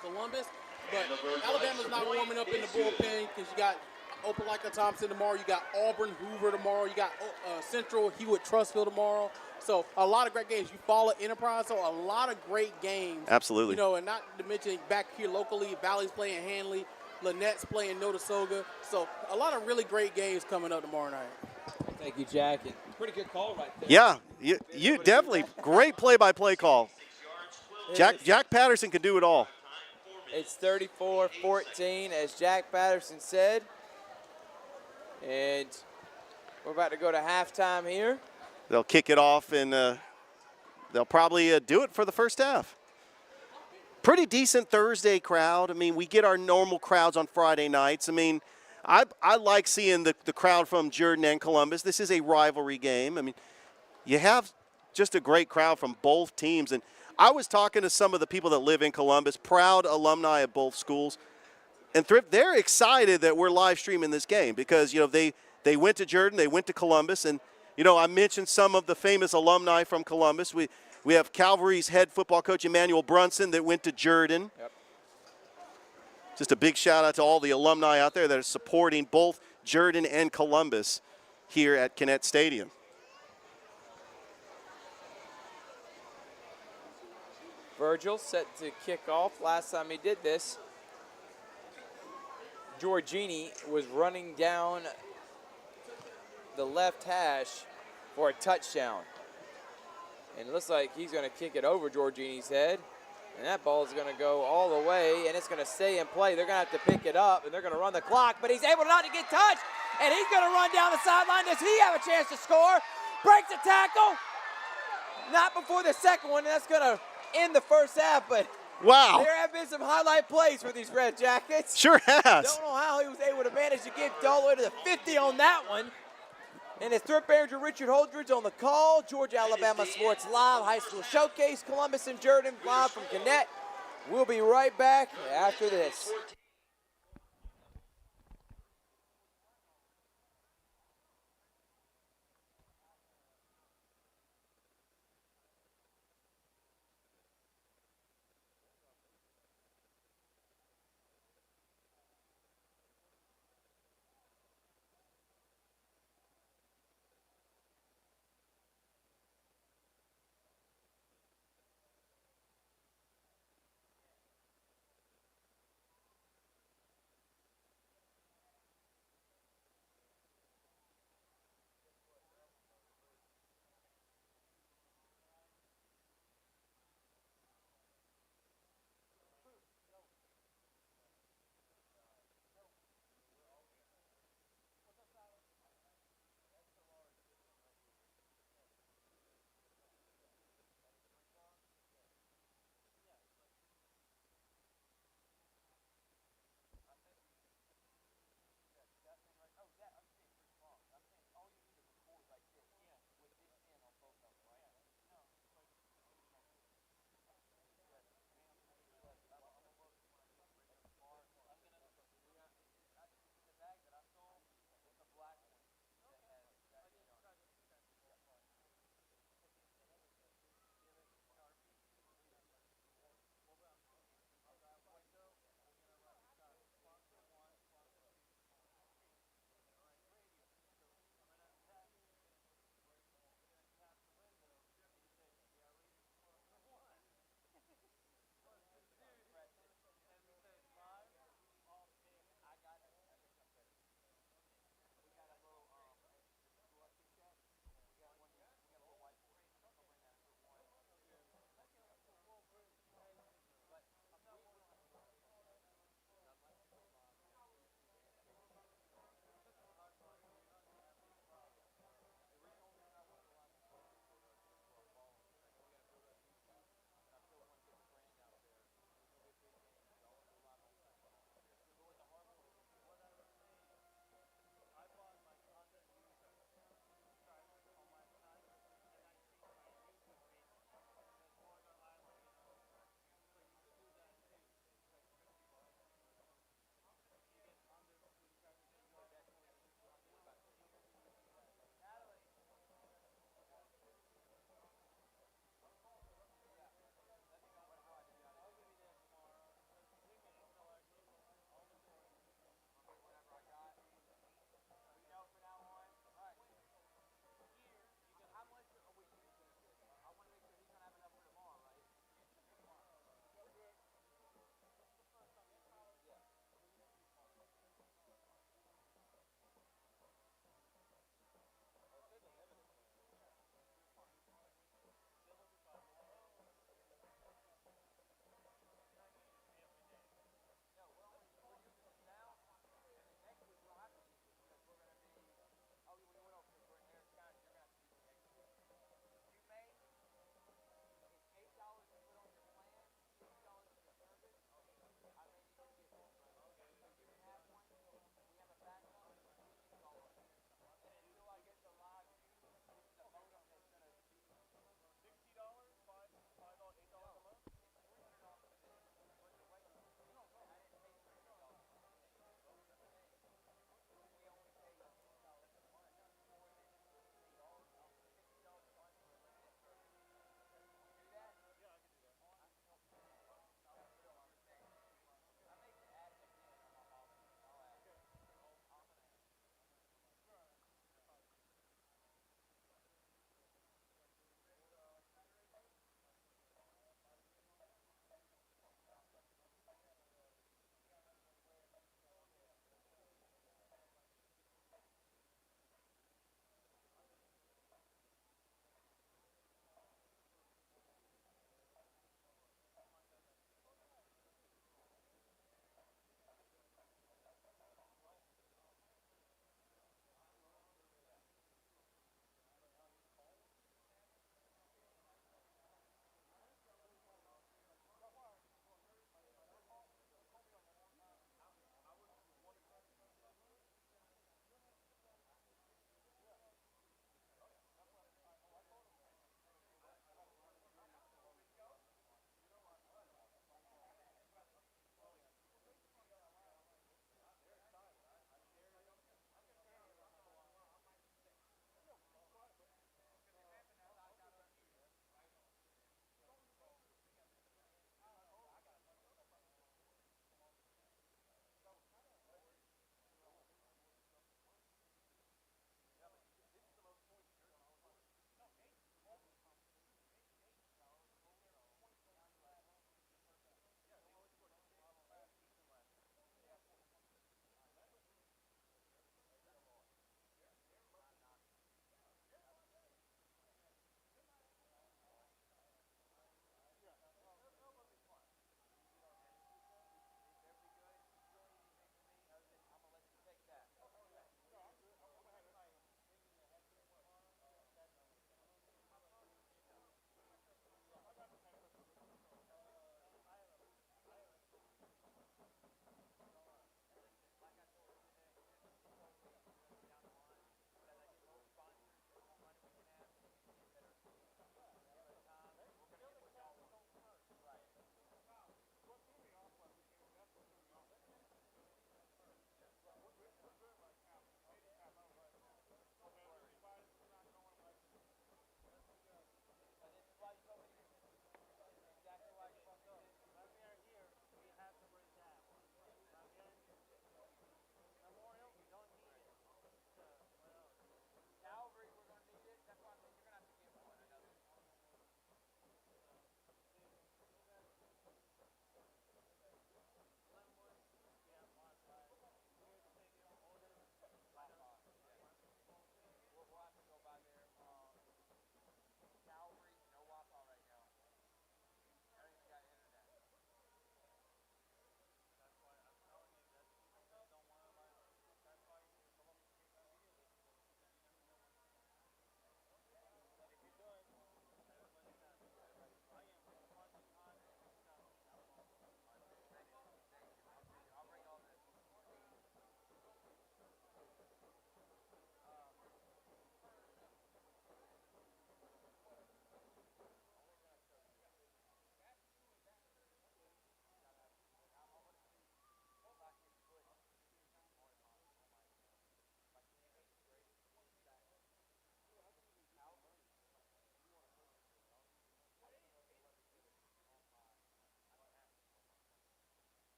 Columbus. But Alabama's not warming up in the bullpen because you got Opelika Thompson tomorrow. You got Auburn Hoover tomorrow. You got Central Hewitt Trustville tomorrow. So a lot of great games. You follow Enterprise, so a lot of great games. Absolutely. You know, and not to mention back here locally, Valley's playing Hanley, Lynette's playing Notasoga. So a lot of really great games coming up tomorrow night. Thank you, Jack. And pretty good call right there. Yeah, you definitely great play-by-play call. Jack Patterson can do it all. It's 34-14, as Jack Patterson said. And we're about to go to halftime here. They'll kick it off, and they'll probably do it for the first half. Pretty decent Thursday crowd. I mean, we get our normal crowds on Friday nights. I mean, I like seeing the crowd from Jordan and Columbus. This is a rivalry game. I mean, you have just a great crowd from both teams. And I was talking to some of the people that live in Columbus, proud alumni of both schools. And they're excited that we're live streaming this game because, you know, they went to Jordan, they went to Columbus. And, you know, I mentioned some of the famous alumni from Columbus. We have Calvary's head football coach, Emmanuel Brunson, that went to Jordan. Yep. Just a big shout out to all the alumni out there that are supporting both Jordan and Columbus here at Kinnett Stadium. Virgil set to kick off. Last time he did this, Giorgini was running down the left hash for a touchdown. And it looks like he's going to kick it over Giorgini's head. And that ball is going to go all the way, and it's going to stay in play. They're going to have to pick it up, and they're going to run the clock, but he's able not to get touched, and he's going to run down the sideline. Does he have a chance to score? Breaks a tackle. Not before the second one, and that's going to end the first half, but Wow. there have been some highlight plays for these Red Jackets. Sure has. Don't know how he was able to manage to get all the way to the 50 on that one. And it's Thrift Behringer Richard Holdridge on the call. Georgia Alabama Sports Live, High School Showcase, Columbus and Jordan live from Gannett. We'll be right back after this.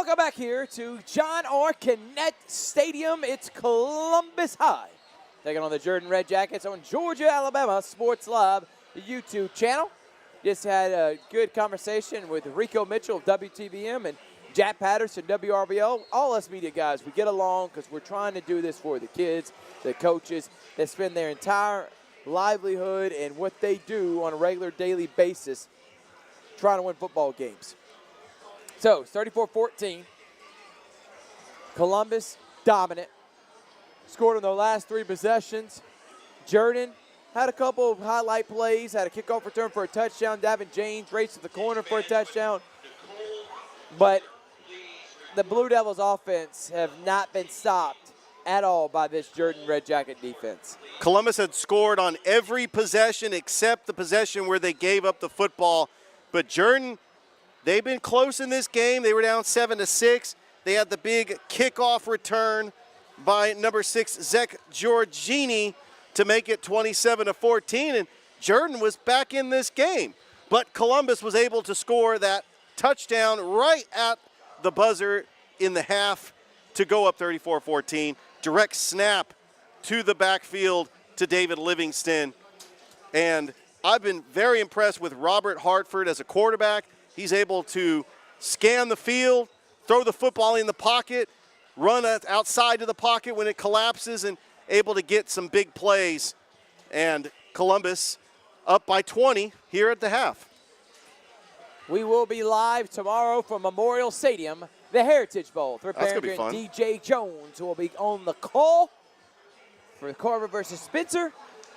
Welcome back here to John R. Kennett Stadium. It's Columbus High taking on the Jordan Red Jackets on Georgia, Alabama Sports Live, the YouTube channel. Just had a good conversation with Rico Mitchell of WTVM and Jack Patterson, WRBO. All us media guys, we get along because we're trying to do this for the kids, the coaches that spend their entire livelihood and what they do on a regular daily basis trying to win football games. So, 34-14. Columbus dominant. Scored in their last 3 possessions. Jordan had a couple of highlight plays, had a kickoff return for a touchdown. Davin James raced to the corner for a touchdown. But the Blue Devils offense have not been stopped at all by this Jordan Red Jacket defense. Columbus had scored on every possession except the possession where they gave up the football. But Jordan, they've been close in this game. They were down 7-6. They had the big kickoff return by number 6, Zach Giorgini, to make it 27-14. And Jordan was back in this game. But Columbus was able to score that touchdown right at the buzzer in the half to go up 34-14. Direct snap to the backfield to David Livingston. And I've been very impressed with Robert Hartford as a quarterback. He's able to scan the field, throw the football in the pocket, run outside of the pocket when it collapses, and able to get some big plays. And Columbus up by 20 here at the half. We will be live tomorrow from Memorial Stadium, the Heritage Bowl. Thrift That's gonna be Barringer and fun. DJ Jones will be on the call for Carver versus Spencer.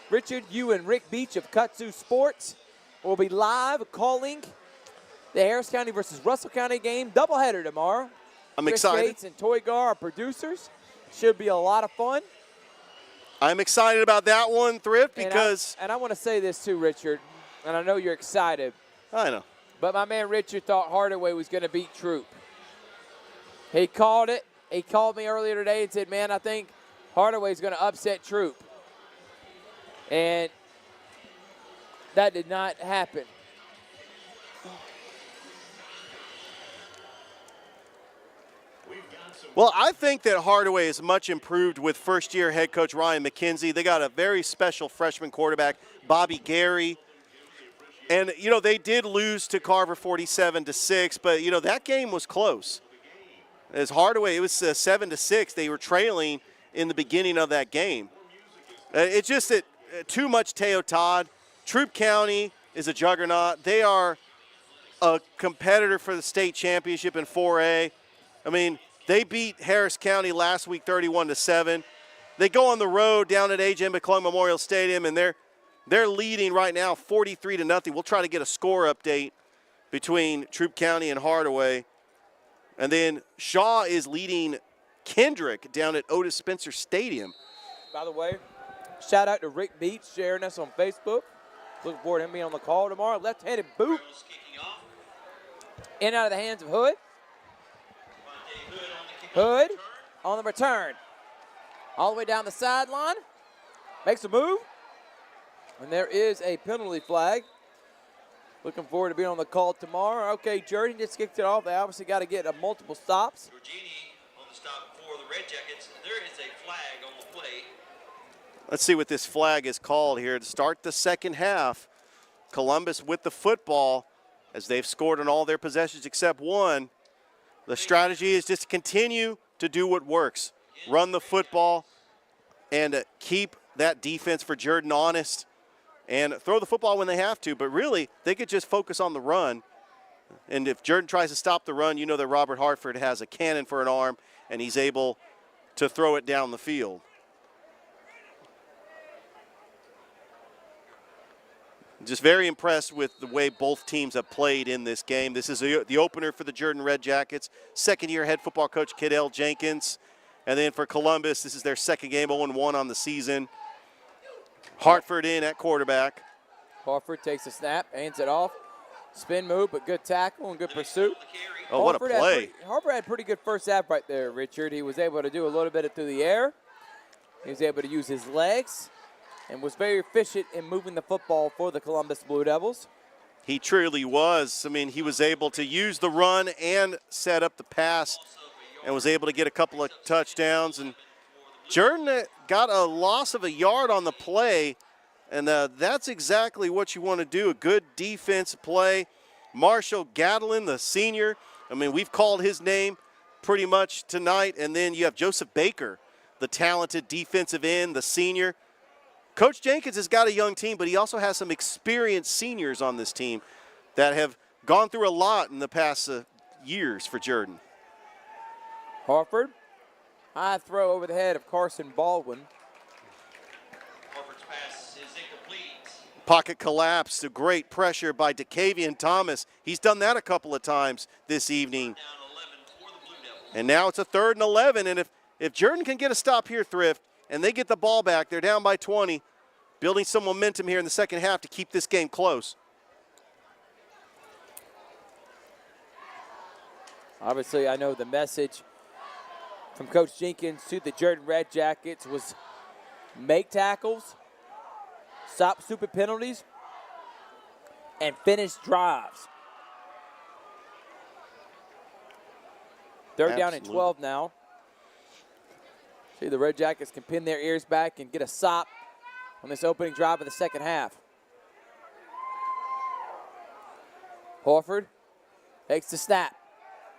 Richard, you and Rick Beach of Kutsu Sports will be live calling the Harris County versus Russell County game. Doubleheader tomorrow. I'm Chris excited. Yates and Toy Gar are producers. Should be a lot of fun. I'm excited about that one, Thrift, because And I want to say this too, Richard, and I know you're excited, I know. but my man Richard thought Hardaway was going to beat Troop. He called it. He called me earlier today and said, man, I think Hardaway's going to upset Troop. And that did not happen. Well, I think that Hardaway is much improved with first-year head coach Ryan McKenzie. They got a very special freshman quarterback, Bobby Gary. And, you know, they did lose to Carver 47-6, but, you know, that game was close. As Hardaway, it was 7-6. They were trailing in the beginning of that game. It's just that too much Teo Todd. Troup County is a juggernaut. They are a competitor for the state championship in 4A. I mean, they beat Harris County last week 31-7. They go on the road down at A.J. McClung Memorial Stadium, and they're leading right now 43-0. We'll try to get a score update between Troup County and Hardaway. And then Shaw is leading Kendrick down at Otis Spencer Stadium. By the way, shout out to Rick Beach sharing us on Facebook. Looking forward to him being on the call tomorrow. Left-handed boot. Kicking off. In and out of the hands of Hood. Devontae Hood on the kickoff Hood return. on the return. All the way down the sideline. Makes a move. And there is a penalty flag. Looking forward to being on the call tomorrow. Okay, Jordan just kicked it off. They obviously got to get multiple stops. Giorgini on the stop for the Red Jackets. There is a flag on the play. Let's see what this flag is called here to start the second half. Columbus with the football as they've scored on all their possessions except one. The strategy is just to continue to do what works. Run the football and keep that defense for Jordan honest and throw the football when they have to. But really, they could just focus on the run. And if Jordan tries to stop the run, you know that Robert Hartford has a cannon for an arm and he's able to throw it down the field. Just very impressed with the way both teams have played in this game. This is the opener for the Jordan Red Jackets. Second-year head football coach Kidell Jenkins. And then for Columbus, this is their second game, 0-1 on the season. Hartford in at quarterback. Hartford takes a snap, hands it off. Spin move, but good tackle and good pursuit. Oh, what a play. Hartford had a pretty good first half right there, Richard. He was able to do a little bit of through the air. He was able to use his legs and was very efficient in moving the football for the Columbus Blue Devils. He truly was. I mean, he was able to use the run and set up the pass and was able to get a couple of touchdowns. And Jordan got a loss of a yard on the play, and that's exactly what you want to do, a good defensive play. Marshall Gatlin, the senior, I mean, we've called his name pretty much tonight. And then you have Joseph Baker, the talented defensive end, the senior. Coach Jenkins has got a young team, but he also has some experienced seniors on this team that have gone through a lot in the past years for Jordan. Harford, high throw over the head of Carson Baldwin. Harford's pass is incomplete. Pocket collapse, a great pressure by DeCavian Thomas. He's done that a couple of times this evening. Down 11 for the Blue Devils. And now it's a 3rd and 11, and if Jordan can get a stop here, Thrift, and they get the ball back, they're down by 20, building some momentum here in the second half to keep this game close. Obviously, I know the message from Coach Jenkins to the Jordan Red Jackets was make tackles, stop stupid penalties, and finish drives. 3rd down and 12 now. See, the Red Jackets can pin their ears back and get a stop on this opening drive of the second half. Horford takes the snap,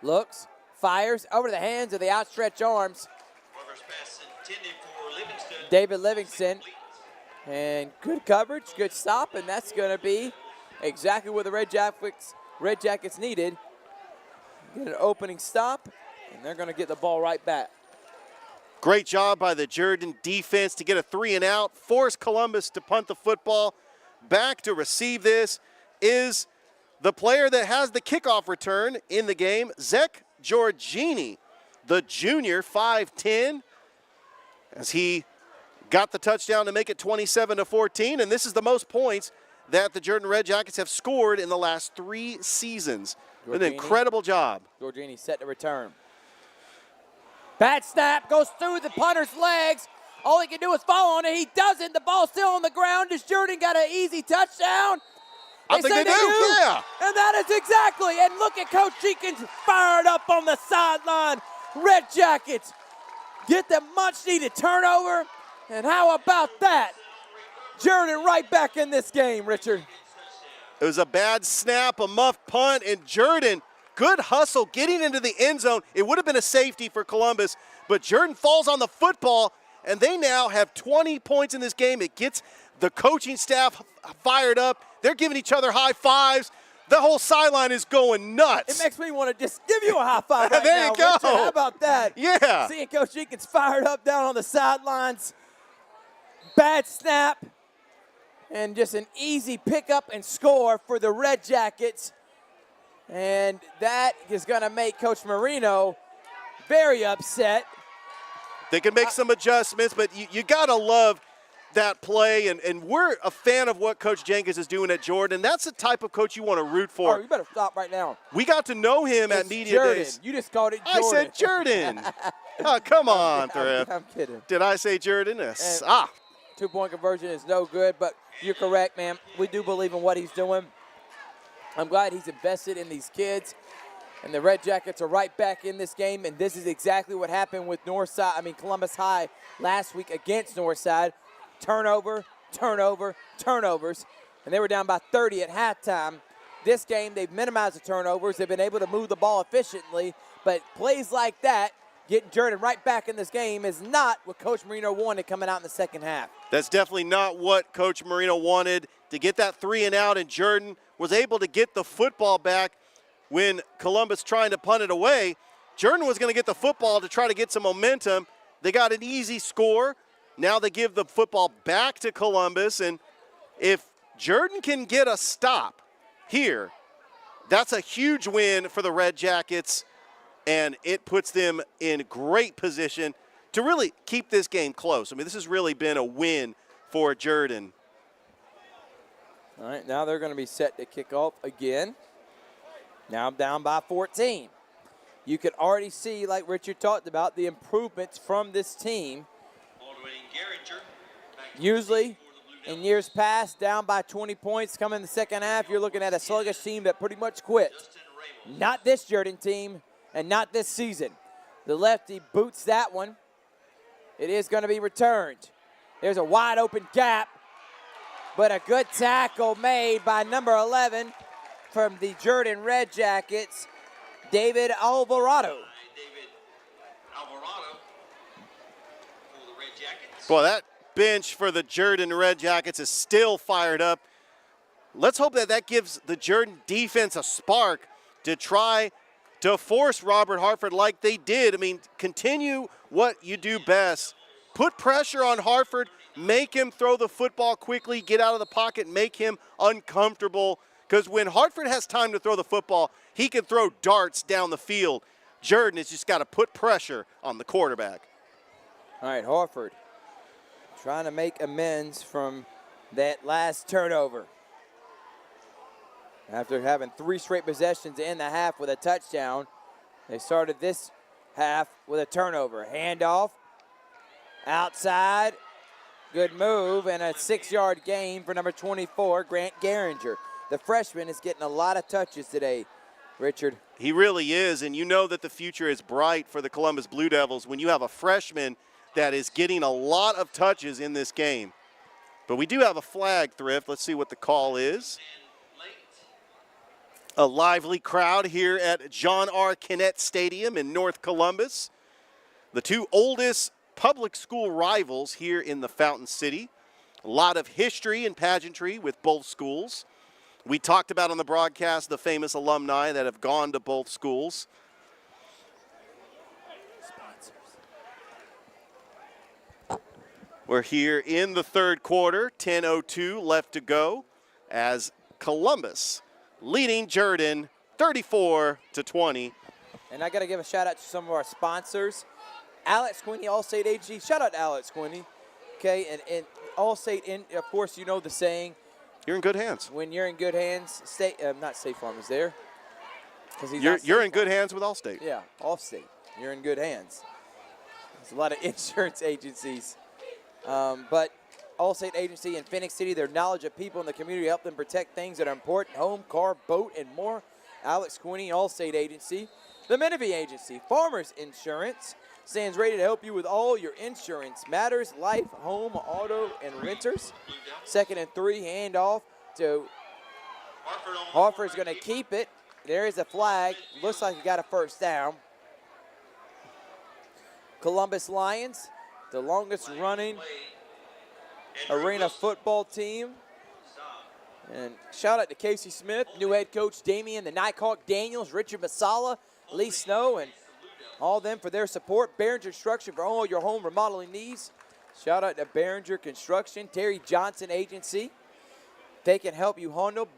looks, fires over the hands of the outstretched arms. Harford's pass intended for Livingston. David Livingston. And good coverage, good stop, and that's going to be exactly what the Red Jackets needed. Get an opening stop, and they're going to get the ball right back. Great job by the Jordan defense to get a 3 and out, force Columbus to punt the football. Back to receive this is the player that has the kickoff return in the game, Zach Giorgini, the junior, 5'10", as he got the touchdown to make it 27-14, and this is the most points that the Jordan Red Jackets have scored in the last 3 seasons. An incredible job. Giorgini set to return. Bad snap, goes through the punter's legs. All he can do is fall on it. He doesn't. The ball's still on the ground. Does Jordan got an easy touchdown? I think they do, yeah. And that is exactly. And look at Coach Jenkins fired up on the sideline. Red Jackets get the much-needed turnover. And how about that? Jordan right back in this game, Richard. It was a bad snap, a muff punt, and Jordan, good hustle getting into the end zone. It would have been a safety for Columbus, but Jordan falls on the football, and they now have 20 points in this game. It gets the coaching staff fired up. They're giving each other high fives. The whole sideline is going nuts. It makes me want to just give you a high five right there now, you go. Richard. How about that? Yeah. Seeing Coach Jenkins fired up down on the sidelines. Bad snap. And just an easy pickup and score for the Red Jackets. And that is going to make Coach Marino very upset. They can make some adjustments, but you got to love that play, and we're a fan of what Coach Jenkins is doing at Jordan. That's the type of coach you want to root for. Oh, you better stop right now. We got to know him at It's Media Jordan. Days. You just called it Jordan. I said Jordan. Oh, come on, Thrift. I'm kidding. Did I say Jordan? Yes. And 2-point conversion is no good, but you're correct, man. We do believe in what he's doing. I'm glad he's invested in these kids. And the Red Jackets are right back in this game, and this is exactly what happened with Columbus High last week against Northside. Turnover, turnover, turnovers, and they were down by 30 at halftime. This game, they've minimized the turnovers. They've been able to move the ball efficiently, but plays like that, getting Jordan right back in this game, is not what Coach Marino wanted coming out in the second half. That's definitely not what Coach Marino wanted. To get that 3 and out, and Jordan was able to get the football back when Columbus trying to punt it away. Jordan was going to get the football to try to get some momentum. They got an easy score. Now they give the football back to Columbus, and if Jordan can get a stop here, that's a huge win for the Red Jackets, and it puts them in great position to really keep this game close. I mean, this has really been a win for Jordan. All right, now they're going to be set to kick off again. Now I'm down by 14. You can already see, like Richard talked about, the improvements from this team. Ball to Wayne Gehringer. Back to Usually, for the Blue In years past, down by 20 points coming in the second half, you're looking at a sluggish team that pretty much quit. Not this Jordan team and not this season. The lefty boots that one. It is going to be returned. There's a wide open gap, but a good tackle made by number 11 from the Jordan Red Jackets, David Alvarado. David Alvarado for the Red Jackets. Well, that bench for the Jordan Red Jackets is still fired up. Let's hope that that gives the Jordan defense a spark to try to force Robert Hartford like they did. I mean, continue what you do best. Put pressure on Hartford, make him throw the football quickly, get out of the pocket, make him uncomfortable. Because when Hartford has time to throw the football, he can throw darts down the field. Jordan has just got to put pressure on the quarterback. All right, Hartford trying to make amends from that last turnover. After having 3 straight possessions in the half with a touchdown, they started this half with a turnover. Handoff, outside, good move, and a 6-yard gain for number 24, Grant Garinger. The freshman is getting a lot of touches today, Richard. He really is, and you know that the future is bright for the Columbus Blue Devils when you have a freshman that is getting a lot of touches in this game. But we do have a flag, Thrift. Let's see what the call is. A lively crowd here at John R. Kinnett Stadium in North Columbus. The 2 oldest public school rivals here in the Fountain City. A lot of history and pageantry with both schools. We talked about on the broadcast the famous alumni that have gone to both schools. We're here in the third quarter, 10:02 left to go, as Columbus leading Jordan 34-20. And I got to give a shout out to some of our sponsors. Alex Quinney, Allstate Agency. Shout out to Alex Quinney. Okay, and Allstate, of course, you know the saying. You're in good hands. When you're in good hands, not State Farm is there. You're in good hands with Allstate. Yeah, Allstate. You're in good hands. There's a lot of insurance agencies. But Allstate Agency in Phoenix City, their knowledge of people in the community help them protect things that are important, home, car, boat, and more. Alex Quinney, Allstate Agency. The Menifee Agency, Farmers Insurance, stands ready to help you with all your insurance matters, life, home, auto, and renters. 2nd and 3, handoff to Hartford's going to keep it. There is a flag. Looks like he got a first down. Columbus Lions, the longest running arena football team. And shout out to Casey Smith, new head coach Damian the Nighthawk Daniels, Richard Masala, Lee Snow, and all them for their support. Behringer Construction for all your home remodeling needs. Shout out to Behringer Construction, Terry Johnson Agency. They can help you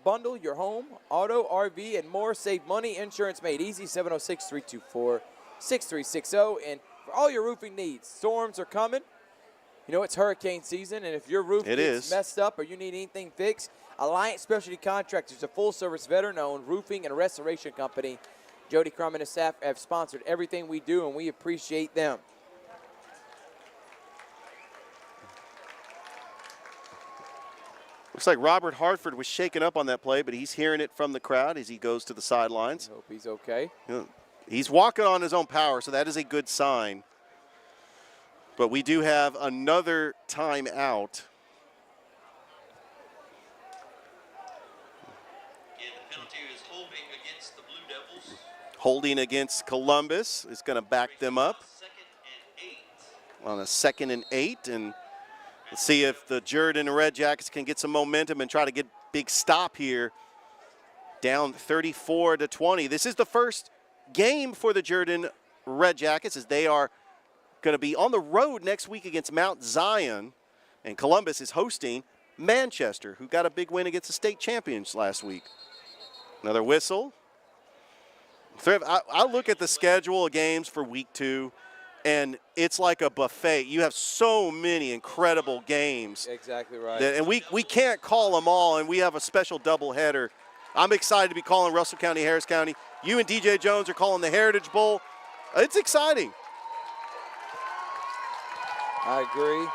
bundle your home, auto, RV, and more. Save money. Insurance made easy. 706-324-6360. And for all your roofing needs, storms are coming. You know, it's hurricane season, and if your roof is messed up or you need anything fixed, Alliance Specialty Contractors, a full-service veteran-owned roofing and restoration company. Jody Crum and his staff have sponsored everything we do, and we appreciate them. Looks like Robert Hartford was shaken up on that play, but he's hearing it from the crowd as he goes to the sidelines. Hope he's okay. He's walking on his own power, so that is a good sign. But we do have another timeout. And the penalty is holding against the Blue Devils. Holding against Columbus is going to back them up 2nd and 8. on a 2nd and 8. And let's see if the Jordan Red Jackets can get some momentum and try to get big stop here. Down 34-20. This is the first game for the Jordan Red Jackets as they are going to be on the road next week against Mount Zion. And Columbus is hosting Manchester, who got a big win against the state champions last week. Another whistle. I look at the schedule of games for week 2, and it's like a buffet. You have so many incredible games. Exactly right. And we can't call them all, and we have a special doubleheader. I'm excited to be calling Russell County, Harris County. You and DJ Jones are calling the Heritage Bowl. It's exciting. I agree.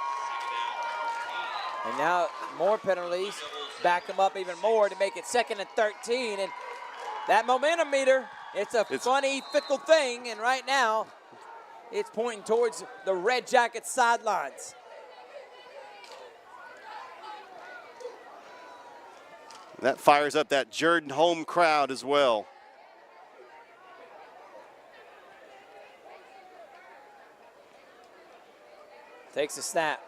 And now more penalties. Back them up even more to make it 2nd and 13. And that momentum meter, it's funny, fickle thing. And right now, it's pointing towards the Red Jackets sidelines. That fires up that Jordan home crowd as well. Takes a snap.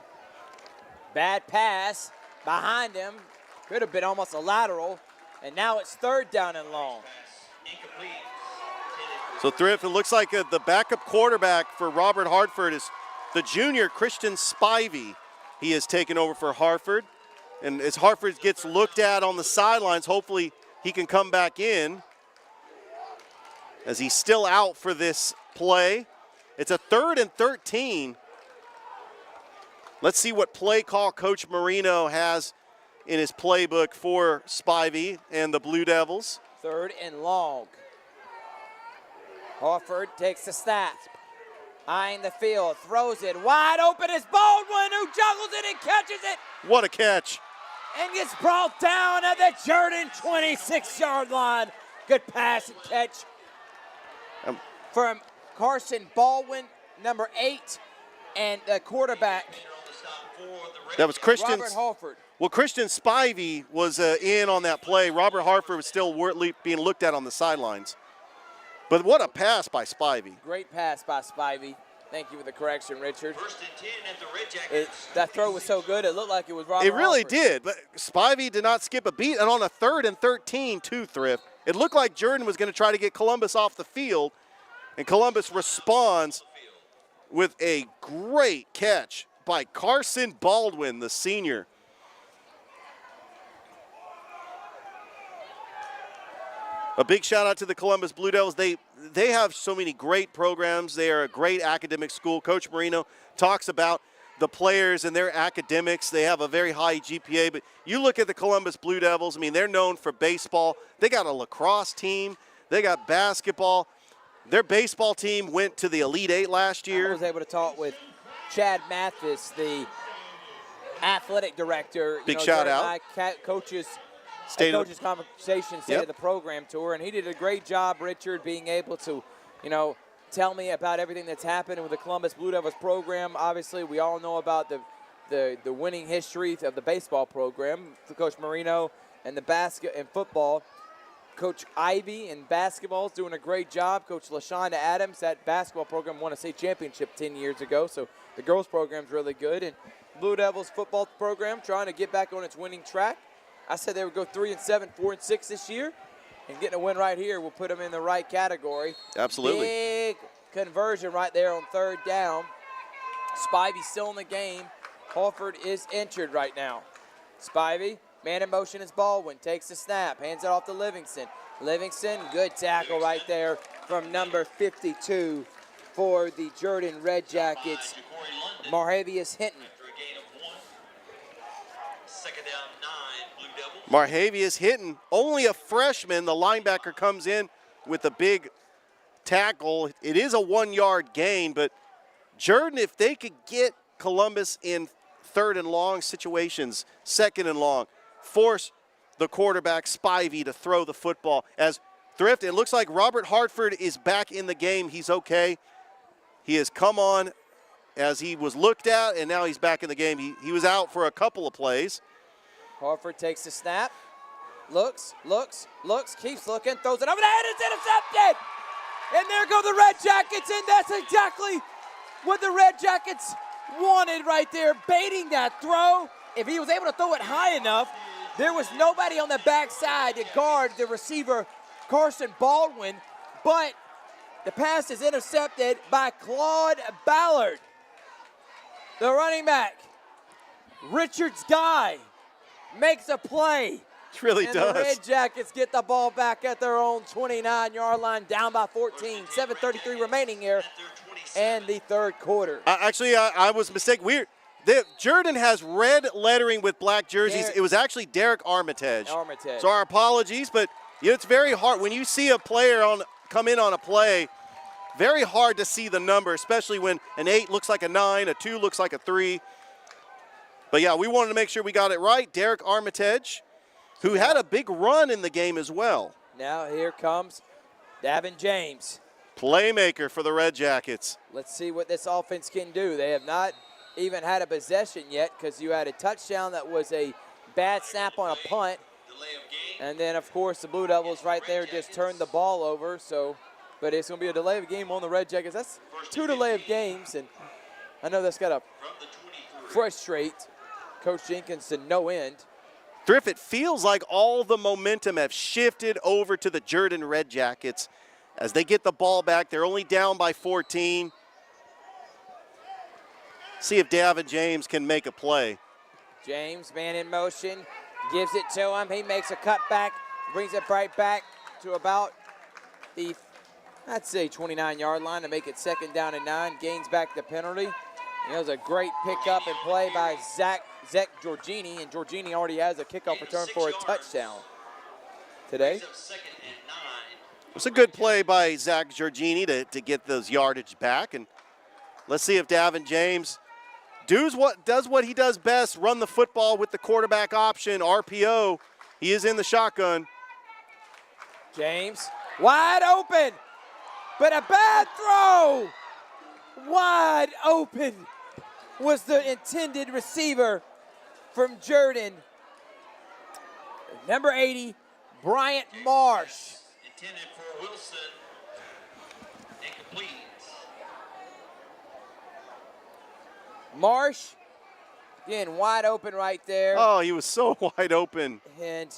Bad pass behind him. Could have been almost a lateral. And now it's 3rd down and long. Incomplete. So Thrift, it looks like the backup quarterback for Robert Hartford is the junior Christian Spivey. He has taken over for Hartford. And as Hartford gets looked at on the sidelines, hopefully he can come back in as he's still out for this play. It's a 3rd and 13. Let's see what play call Coach Marino has in his playbook for Spivey and the Blue Devils. 3rd and long. Hartford takes the snap. Eyeing the field, throws it wide open. It's Baldwin who juggles it and catches it. What a catch. And gets brought down at the Jordan 26-yard line. Good pass and catch from Carson Baldwin, number 8, and the quarterback. That was Christian. Robert Hartford. Well, Christian Spivey was in on that play. Robert Hartford was still being looked at on the sidelines. But what a pass by Spivey. Great pass by Spivey. Thank you for the correction, Richard. 1st and 10 at the Red Jackets. That throw was so good, it looked like it was Robert It really Hartford. did, but Spivey did not skip a beat. And on a 3rd and 13, too, Thrift, it looked like Jordan was going to try to get Columbus off the field, and Columbus responds with a great catch by Carson Baldwin, the senior. A big shout out to the Columbus Blue Devils. They have so many great programs. They are a great academic school. Coach Marino talks about the players and their academics. They have a very high GPA, but you look at the Columbus Blue Devils, I mean, they're known for baseball. They got a lacrosse team. They got basketball. Their baseball team went to the Elite Eight last year. I was able to talk with Chad Mathis, the athletic director. Big shout out. Coaches conversation, state Yep. of the program tour, and he did a great job, Richard, being able to, tell me about everything that's happened with the Columbus Blue Devils program. Obviously, we all know about the winning history of the baseball program for Coach Marino, and the basket and football. Coach Ivy in basketball is doing a great job. Coach LaShonda Adams, that basketball program won a state championship 10 years ago, so the girls program's really good. And Blue Devils football program trying to get back on its winning track. I said they would go 3-7, 4-6 this year, and getting a win right here will put them in the right category. Absolutely. Big conversion right there on 3rd down. Spivey still in the game. Hartford is injured right now. Spivey, man in motion is Baldwin, takes the snap, hands it off to Livingston. Livingston, good tackle right there from number 52 for the Jordan Red Jackets, Marhavius Hinton. After a gain of 1. 2nd down, 9, Blue Devils. Marhavius Hinton, only a freshman. The linebacker comes in with a big tackle. It is a 1-yard gain, but Jordan, if they could get Columbus in 3rd and long situations, 2nd and long, force the quarterback Spivey to throw the football. As Thrift, it looks like Robert Hartford is back in the game. He's okay. He has come on as he was looked at, and now he's back in the game. He was out for a couple of plays. Hartford takes the snap, looks, keeps looking, throws it over the head, it's intercepted! And there go the Red Jackets, and that's exactly what the Red Jackets wanted right there, baiting that throw. If he was able to throw it high enough, there was nobody on the backside to guard the receiver, Carson Baldwin, but the pass is intercepted by Claude Ballard. The running back, Richard's guy, makes a play. It really and does. The Red Jackets get the ball back at their own 29-yard line, down by 14, 7:33 remaining here, and the 3rd quarter. I was mistaken. Jordan has red lettering with black jerseys. It was actually Derek Armitage. So our apologies, but it's very hard when you see a player come in on a play. Very hard to see the number, especially when an 8 looks like a 9, a 2 looks like a 3. But yeah, we wanted to make sure we got it right. Derek Armitage, who had a big run in the game as well. Now here comes Davin James. Playmaker for the Red Jackets. Let's see what this offense can do. They have not even had a possession yet because you had a touchdown that was a bad snap on a punt. Delay of game. And then, of course, the Blue Devils right there just turned the ball over. So, but it's going to be a delay of game on the Red Jackets. That's 2 delay of games, and I know that's got to From the 23. frustrate Coach Jenkins to no end. Thrift, it feels like all the momentum have shifted over to the Jordan Red Jackets as they get the ball back. They're only down by 14. See if Davin James can make a play. James, man in motion, gives it to him. He makes a cutback, brings it right back to about the, I'd say, 29-yard line to make it 2nd down and 9. Gains back the penalty. It was a great pickup and play by Zach Giorgini, and Giorgini already has a kickoff return for a touchdown today. Brings up 2nd and 9. It was a good play by Zach Giorgini to get those yardage back. And let's see if Davin James does what he does best, run the football with the quarterback option, RPO. He is in the shotgun. James, wide open, but a bad throw. Wide open was the intended receiver from Jordan. Number 80, Bryant Marsh. Intended for Wilson. Incomplete. Marsh, again, wide open right there. Oh, he was so wide open. And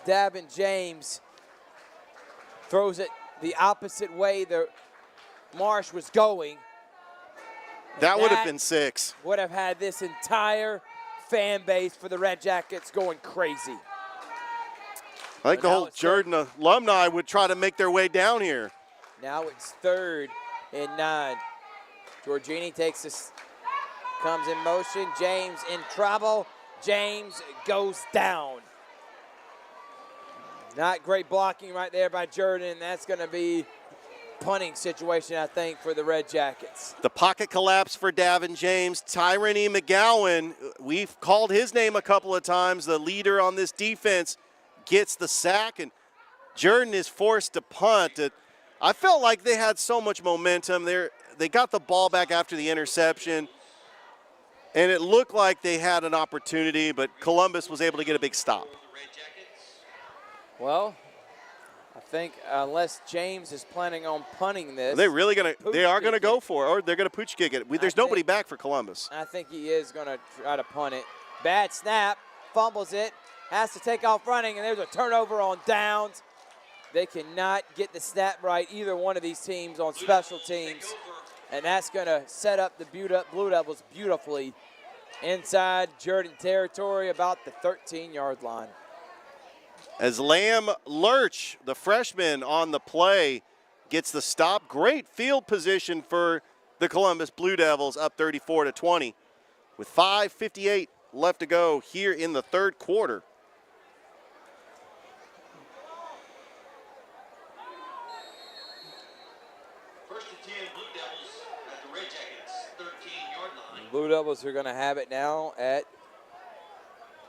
Davin James throws it the opposite way the Marsh was going. That would have been 6. Would have had this entire fan base for the Red Jackets going crazy. I think the whole Jordan alumni would try to make their way down here. Now it's 3rd and 9. Giorgini takes this, comes in motion. James in trouble. James goes down. Not great blocking right there by Jordan. That's going to be punting situation, I think, for the Red Jackets. The pocket collapse for Davin James. Tyron E. McGowan, we've called his name a couple of times. The leader on this defense gets the sack, and Jordan is forced to punt. I felt like they had so much momentum. They got the ball back after the interception, and it looked like they had an opportunity, but Columbus was able to get a big stop. Well, I think unless James is planning on punting this. They are gonna go for it, or they're gonna pooch kick it. There's nobody back for Columbus. I think he is gonna try to punt it. Bad snap, fumbles it, has to take off running, and there's a turnover on downs. They cannot get the snap right, either one of these teams on special teams. And that's going to set up the Blue Devils beautifully inside Jordan territory, about the 13-yard line. As Lamb Lurch, the freshman on the play, gets the stop. Great field position for the Columbus Blue Devils, up 34-20 with 5:58 left to go here in the 3rd quarter. Blue Devils are going to have it now at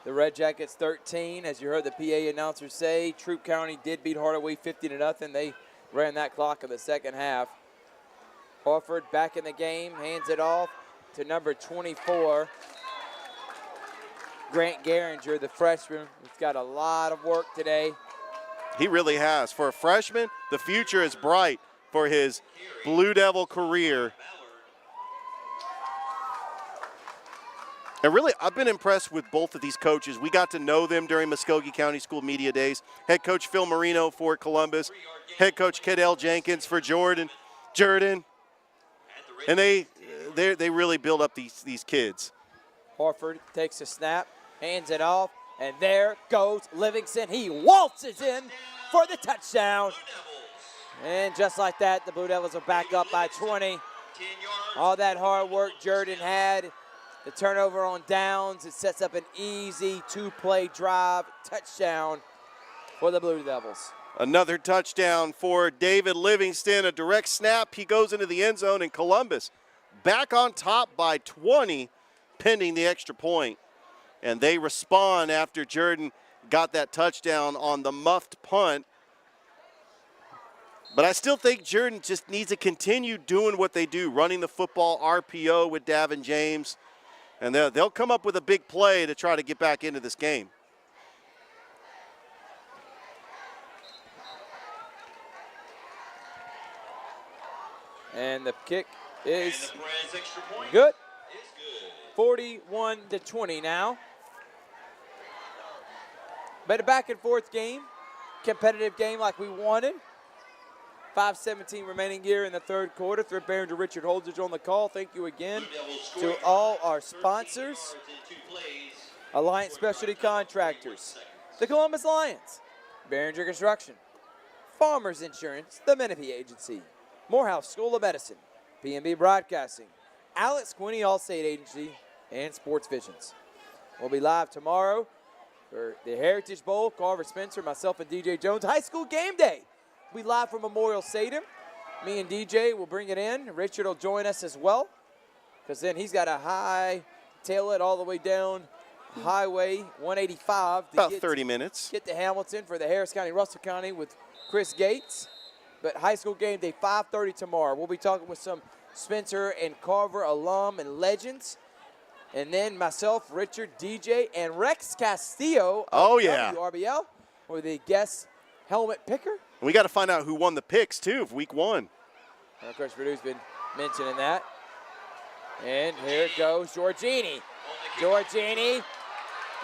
the Red Jackets 13. As you heard the PA announcer say, Troup County did beat Hardaway 50-0. They ran that clock in the 2nd half. Horford back in the game, hands it off to number 24, Grant Garinger, the freshman. He's got a lot of work today. He really has. For a freshman, the future is bright for his Blue Devil career. And really, I've been impressed with both of these coaches. We got to know them during Muskogee County School Media Days. Head coach Phil Marino for Columbus. Head coach Kedell Jenkins for Jordan. And they really build up these kids. Horford takes a snap, hands it off, and there goes Livingston. He waltzes in for the touchdown. And just like that, the Blue Devils are back up by 20. All that hard work Jordan had. The turnover on downs, it sets up an easy 2-play drive touchdown for the Blue Devils. Another touchdown for David Livingston, a direct snap. He goes into the end zone, and Columbus back on top by 20 pending the extra point. And they respond after Jordan got that touchdown on the muffed punt. But I still think Jordan just needs to continue doing what they do, running the football, RPO with Davin James. And they'll come up with a big play to try to get back into this game. And the kick is And the Perez extra point good. is good. 41-20 now. But a back and forth game, competitive game like we wanted. 5:17 remaining here in the third quarter. Thrift Behringer Richard Holdridge on the call. Thank you again Blue Devils to scoring all our 13 sponsors. yards in 2 plays. Alliance Specialty Contractors, the Columbus Lions, Behringer Construction, Farmers Insurance, the Menifee Agency, Morehouse School of Medicine, P&B Broadcasting, Alex Quinney Allstate Agency, and Sports Visions. We'll be live tomorrow for the Heritage Bowl. Carver Spencer, myself, and DJ Jones. High school game day. We'll be live from Memorial Stadium. Me and DJ will bring it in. Richard will join us as well, because then he's got a high tail it all the way down Highway 185 to About 30 minutes. get to Hamilton for the Harris County, Russell County with Chris Gates. But high school game day, 5:30 tomorrow. We'll be talking with some Spencer and Carver alum and legends. And then myself, Richard, DJ, and Rex Castillo Oh, of yeah. WRBL for the guest helmet picker. We got to find out who won the picks, too, of week 1. And Coach Purdue's been mentioning that. And here it goes, Giorgini. Giorgini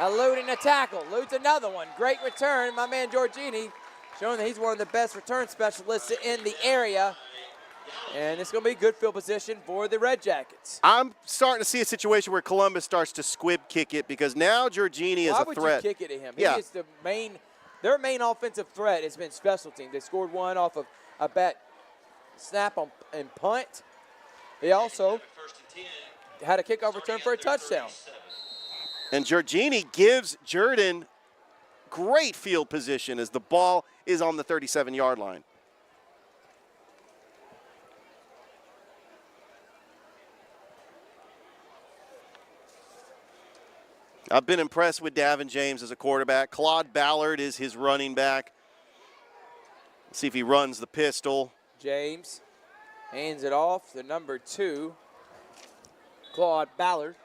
eluding the tackle, eludes another one. Great return, my man Giorgini, showing that he's one of the best return specialists in the area. And it's going to be good field position for the Red Jackets. I'm starting to see a situation where Columbus starts to squib kick it because now Giorgini is Why a would threat. you kick it to him? Yeah. He is their main offensive threat has been special teams. They scored one off of a bat snap and punt. They also First and 10. had a kickoff return for a touchdown. And Giorgini gives Jordan great field position as the ball is on the 37-yard line. I've been impressed with Davin James as a quarterback. Claude Ballard is his running back. Let's see if he runs the pistol. James hands it off to number 2, Claude Ballard.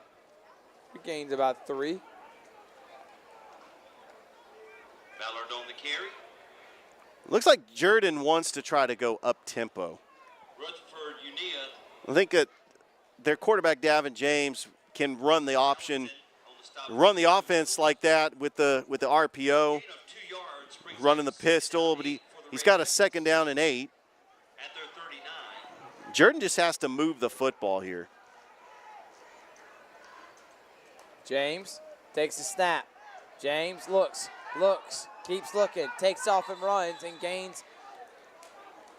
He gains about 3. Ballard on the carry. Looks like Jordan wants to try to go up-tempo. Rutherford Unia I think that their quarterback, Davin James, can run the option, on the stop. run the offense like that with the RPO, Gain of 2 yards brings running the up pistol, but he's got a 2nd down and 8. at their 39. Jordan just has to move the football here. James takes a snap. James looks, keeps looking, takes off and runs and gains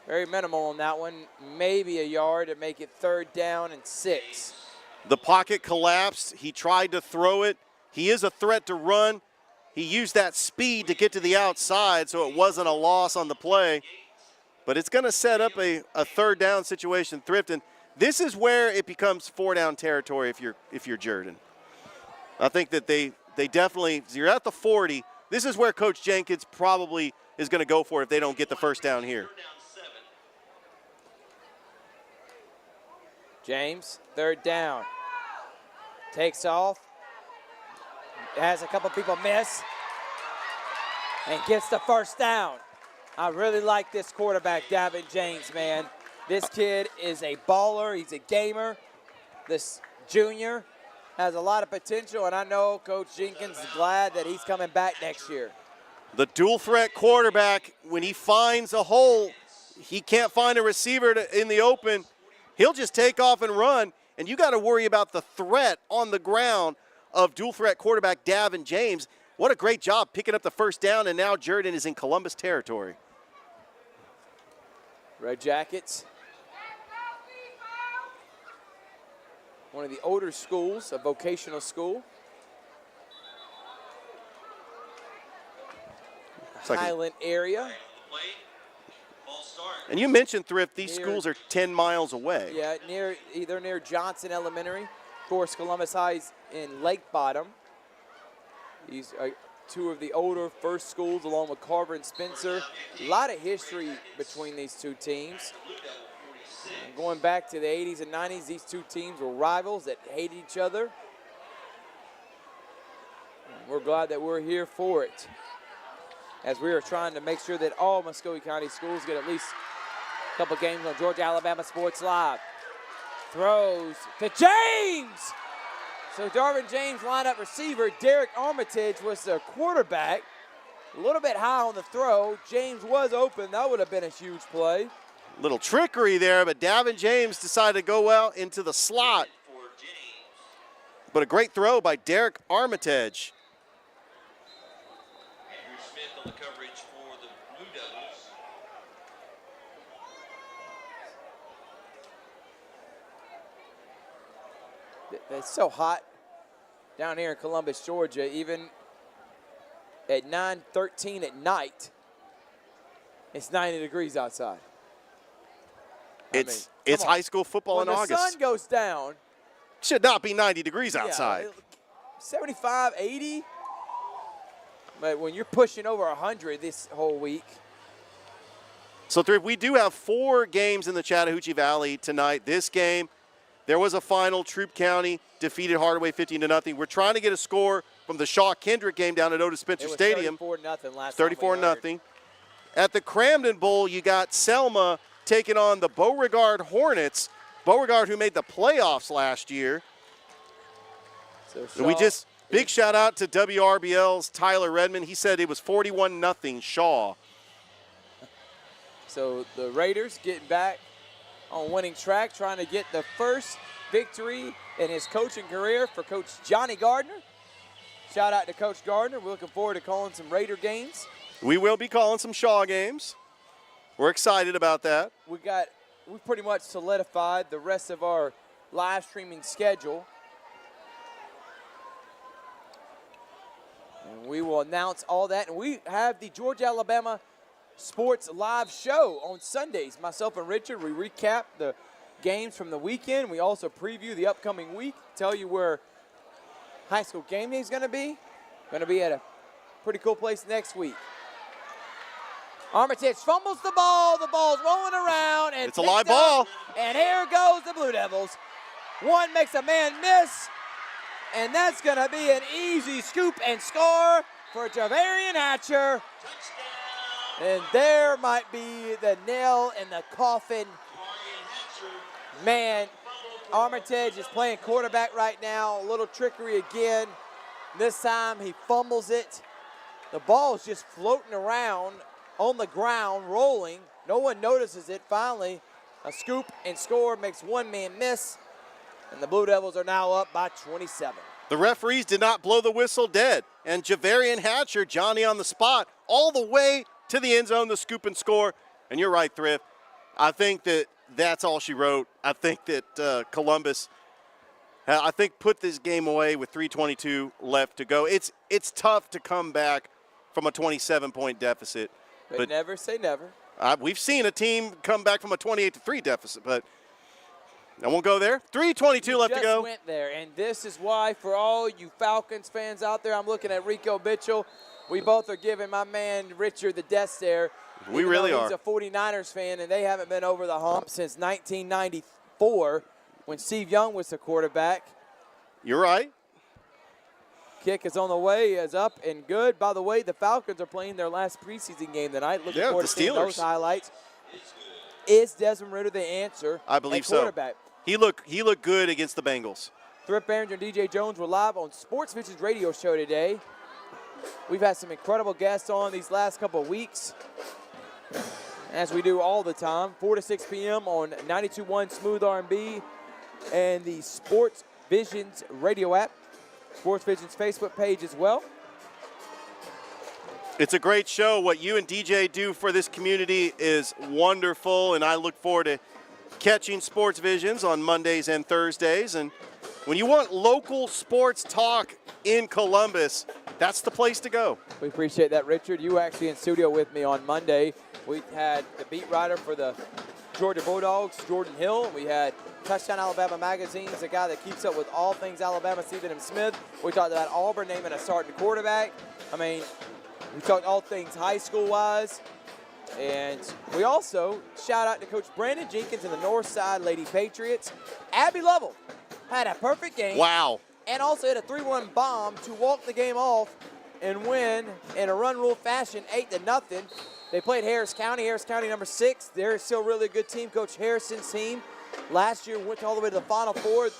very minimal on that one. Maybe a yard to make it 3rd down and 6. The pocket collapsed. He tried to throw it. He is a threat to run. He used that speed to get to the outside, so it wasn't a loss on the play. But it's going to set up a 3rd down situation, Thrift. And this is where it becomes 4-down territory if you're Jordan. I think that they definitely, you're at the 40. This is where Coach Jenkins probably is going to go for it if they don't get the 1st down here. 3rd down 7. James, 3rd down. Takes off. Has a couple people miss. And gets the 1st down. I really like this quarterback, Davin James, man. This kid is a baller. He's a gamer. This junior has a lot of potential, and I know Coach Jenkins is glad that he's coming back next year. The dual threat quarterback, when he finds a hole, he can't find a receiver in the open, he'll just take off and run. And you got to worry about the threat on the ground of dual threat quarterback Davin James. What a great job picking up the 1st down, and now Jordan is in Columbus territory. Red Jackets, one of the older schools, a vocational school. like a- Highland area. The play. Ball start. And you mentioned, Thrift, these Here. schools are 10 miles away. Yeah, they're near Johnson Elementary. Of course, Columbus High's in Lake Bottom. These are two of the older first schools along with Carver and Spencer. A lot of history between these two teams. And going back to the 80s and 90s, these two teams were rivals that hated each other. And we're glad that we're here for it, as we are trying to make sure that all Muscogee County schools get at least a couple games on Georgia Alabama Sports Live. Throws to James! So Darvin James, lineup receiver. Derek Armitage was the quarterback. A little bit high on the throw. James was open. That would have been a huge play. Little trickery there, but Davin James decided to go out into the slot. But a great throw by Derek Armitage. Andrew Smith on the coverage for the Blue Devils. It's so hot down here in Columbus, Georgia. Even at 9:13 at night, it's 90 degrees outside. It's come on. high school football When in the August. sun goes down, Should not be 90 degrees outside. yeah, 75, 80. But when you're pushing over 100 this whole week, So we do have 4 games in the Chattahoochee Valley tonight. This game, there was a final. Troup County defeated Hardaway 15-0. We're trying to get a score from the Shaw Kendrick game down at Otis Spencer it was Stadium. 34-0 last time we heard. 34-0. At the Cramden Bowl, you got Selma taking on the Beauregard Hornets. Beauregard, who made the playoffs last year. So And we Shaw just, big shout out to WRBL's Tyler Redmond. He said it was 41-0 Shaw. So the Raiders getting back on winning track, trying to get the first victory in his coaching career for Coach Johnny Gardner. Shout out to Coach Gardner. We're looking forward to calling some Raider games. We will be calling some Shaw games. We're excited about that. We pretty much solidified the rest of our live streaming schedule. And we will announce all that. And we have the Georgia Alabama Sports Live show on Sundays. Myself and Richard, we recap the games from the weekend. We also preview the upcoming week, tell you where high school game day is going to be. Going to be at a pretty cool place next week. Armitage fumbles the ball. The ball's rolling around. And It's a live picked up. ball. And here goes the Blue Devils. One makes a man miss. And that's going to be an easy scoop and score for Javarian Hatcher. And there might be the nail in the coffin. Man, Armitage is playing quarterback right now. A little trickery again. This time he fumbles it. The ball is just floating around on the ground, rolling. No one notices it. Finally, a scoop and score makes one man miss. And the Blue Devils are now up by 27. The referees did not blow the whistle dead. And Javarian Hatcher, Johnny on the spot, all the way to the end zone, the scoop and score. And you're right, Thrift. I think that's all she wrote. I think that Columbus, put this game away with 3:22 left to go. It's tough to come back from a 27-point deficit. But never say never. We've seen a team come back from a 28-3 deficit, but I won't go there. 3:22 left to go. Just went there, and this is why, for all you Falcons fans out there, I'm looking at Rico Mitchell. We both are giving my man Richard the death stare. We really He's are. a 49ers fan, and they haven't been over the hump since 1994 when Steve Young was the quarterback. You're right. Kick is on the way, is up and good. By the way, the Falcons are playing their last preseason game tonight. Looking Yeah, forward the to seeing those Steelers. highlights. Is Desmond Ritter the answer? I believe at so. quarterback? He looked good against the Bengals. Thrift Barringer and DJ Jones were live on Sports Vision's radio show today. We've had some incredible guests on these last couple of weeks, as we do all the time. 4 to 6 p.m. on 92.1 Smooth R&B and the Sports Vision's radio app. Sports Vision's Facebook page as well. It's a great show. What you and DJ do for this community is wonderful, and I look forward to catching Sports Visions on Mondays and Thursdays. And when you want local sports talk in Columbus, that's the place to go. We appreciate that, Richard. You were actually in studio with me on Monday. We had the beat writer for the Georgia Bulldogs, Jordan Hill. We had Touchdown Alabama Magazine's a guy that keeps up with all things Alabama, Stephen M. Smith. We talked about Auburn naming a starting quarterback. I mean, we talked all things high school-wise. And we also shout out to Coach Brandon Jenkins and the Northside Lady Patriots. Abby Lovell had a perfect game. Wow. And also hit a 3-1 bomb to walk the game off and win in a run rule fashion, 8-0. They played Harris County. Harris County number 6. They're still really a good team. Coach Harrison's team last year went all the way to the Final Four.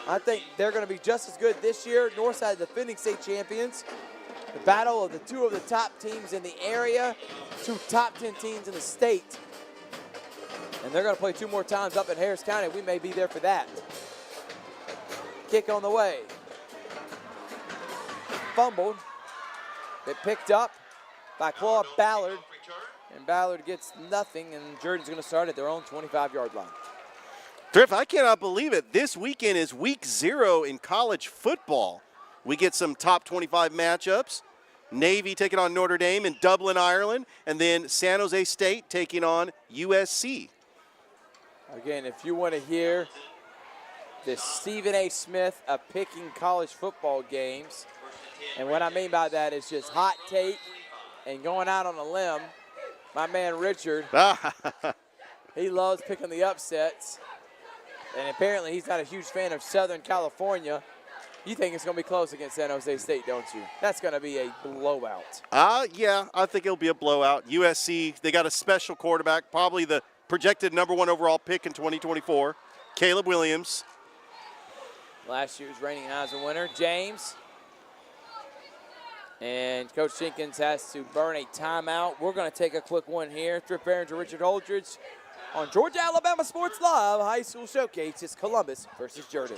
I think they're going to be just as good this year. Northside defending state champions. The battle of the top teams in the area, 2 top 10 teams in the state. And they're going to play 2 more times up in Harris County. We may be there for that. Kick on the way. Fumbled. It picked up by Claude Ballard. And Ballard gets nothing, and Jordan's going to start at their own 25-yard line. Thrift, I cannot believe it. This weekend is week 0 in college football. We get some top 25 matchups. Navy taking on Notre Dame in Dublin, Ireland, and then San Jose State taking on USC. Again, if you want to hear the Stephen A. Smith of picking college football games, and what I mean by that is just hot take and going out on a limb, my man Richard, he loves picking the upsets, and apparently he's not a huge fan of Southern California. You think it's going to be close against San Jose State, don't you? That's going to be a blowout. Yeah, I think it'll be a blowout. USC, they got a special quarterback, probably the projected #1 overall pick in 2024, Caleb Williams. Last year's reigning Heisman winner, James. And Coach Jenkins has to burn a timeout. We're going to take a quick one here. Thrift Behringer, Richard Holdridge on Georgia Alabama Sports Live. High School Showcase is Columbus versus Jordan.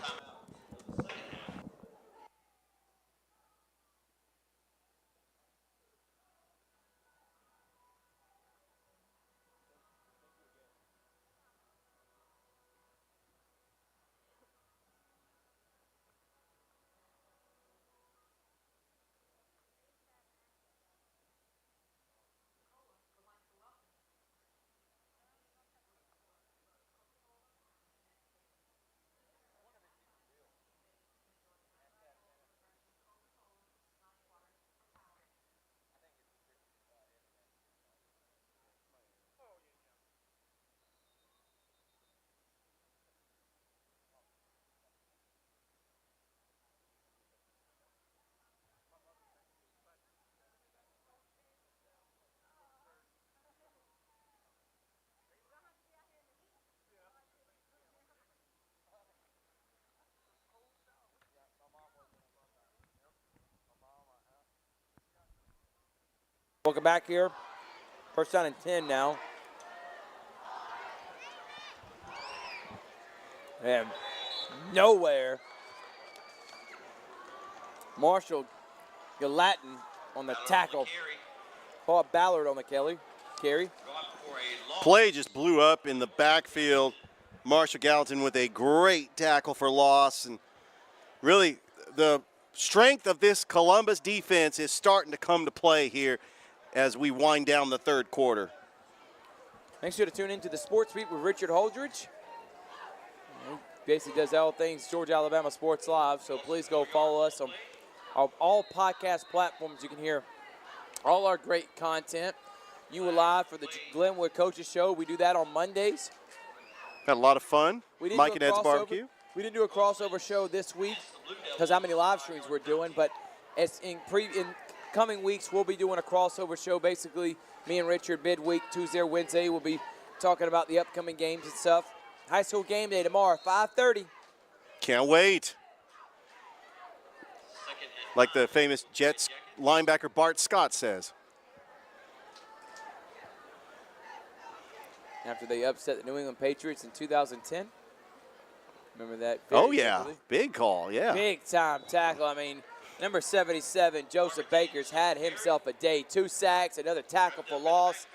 Welcome back here. First down and 10 now. And nowhere. Marshall Gallatin on the tackle. Paul Ballard on the carry. Play just blew up in the backfield. Marshall Gallatin with a great tackle for loss. And really, the strength of this Columbus defense is starting to come to play here as we wind down the third quarter. Make sure to tune into the Sports Beat with Richard Holdridge. He basically does all things Georgia Alabama Sports Live, so please go follow us on all podcast platforms. You can hear all our great content. You were live for the Glenwood Coaches Show. We do that on Mondays. Had a lot of fun. Mike and Ed's barbecue. We didn't do a crossover show this week because how many live streams we're doing, but it's in coming weeks, we'll be doing a crossover show. Basically, me and Richard midweek, Tuesday or Wednesday, we'll be talking about the upcoming games and stuff. High school game day tomorrow, 5:30. Can't wait. Like the famous Jets linebacker Bart Scott says. After they upset the New England Patriots in 2010. Remember that? Oh, yeah. Big call, yeah. Big time tackle. I mean, number 77, Joseph Baker's had himself a day. 2 sacks, another tackle for loss.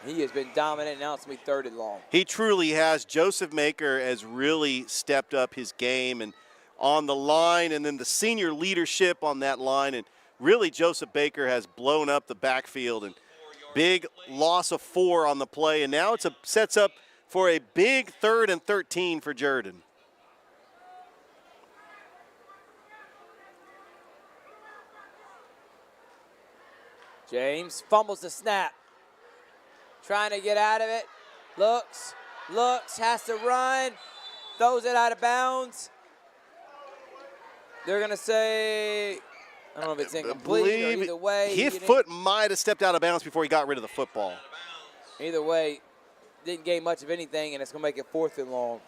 He has been dominant. Now it's going to be 3rd and long. He truly has. Joseph Baker has really stepped up his game and on the line, and then the senior leadership on that line. And really, Joseph Baker has blown up the backfield and Big loss of 4 on the play, and now sets up for a big 3rd and 13 for Jordan. James fumbles the snap. Trying to get out of it. Looks, has to run. Throws it out of bounds. They're going to say, I don't know if it's incomplete or either way. His foot might have stepped out of bounds before he got rid of the football. Either way, didn't gain much of anything, and it's going to make it 4th and long.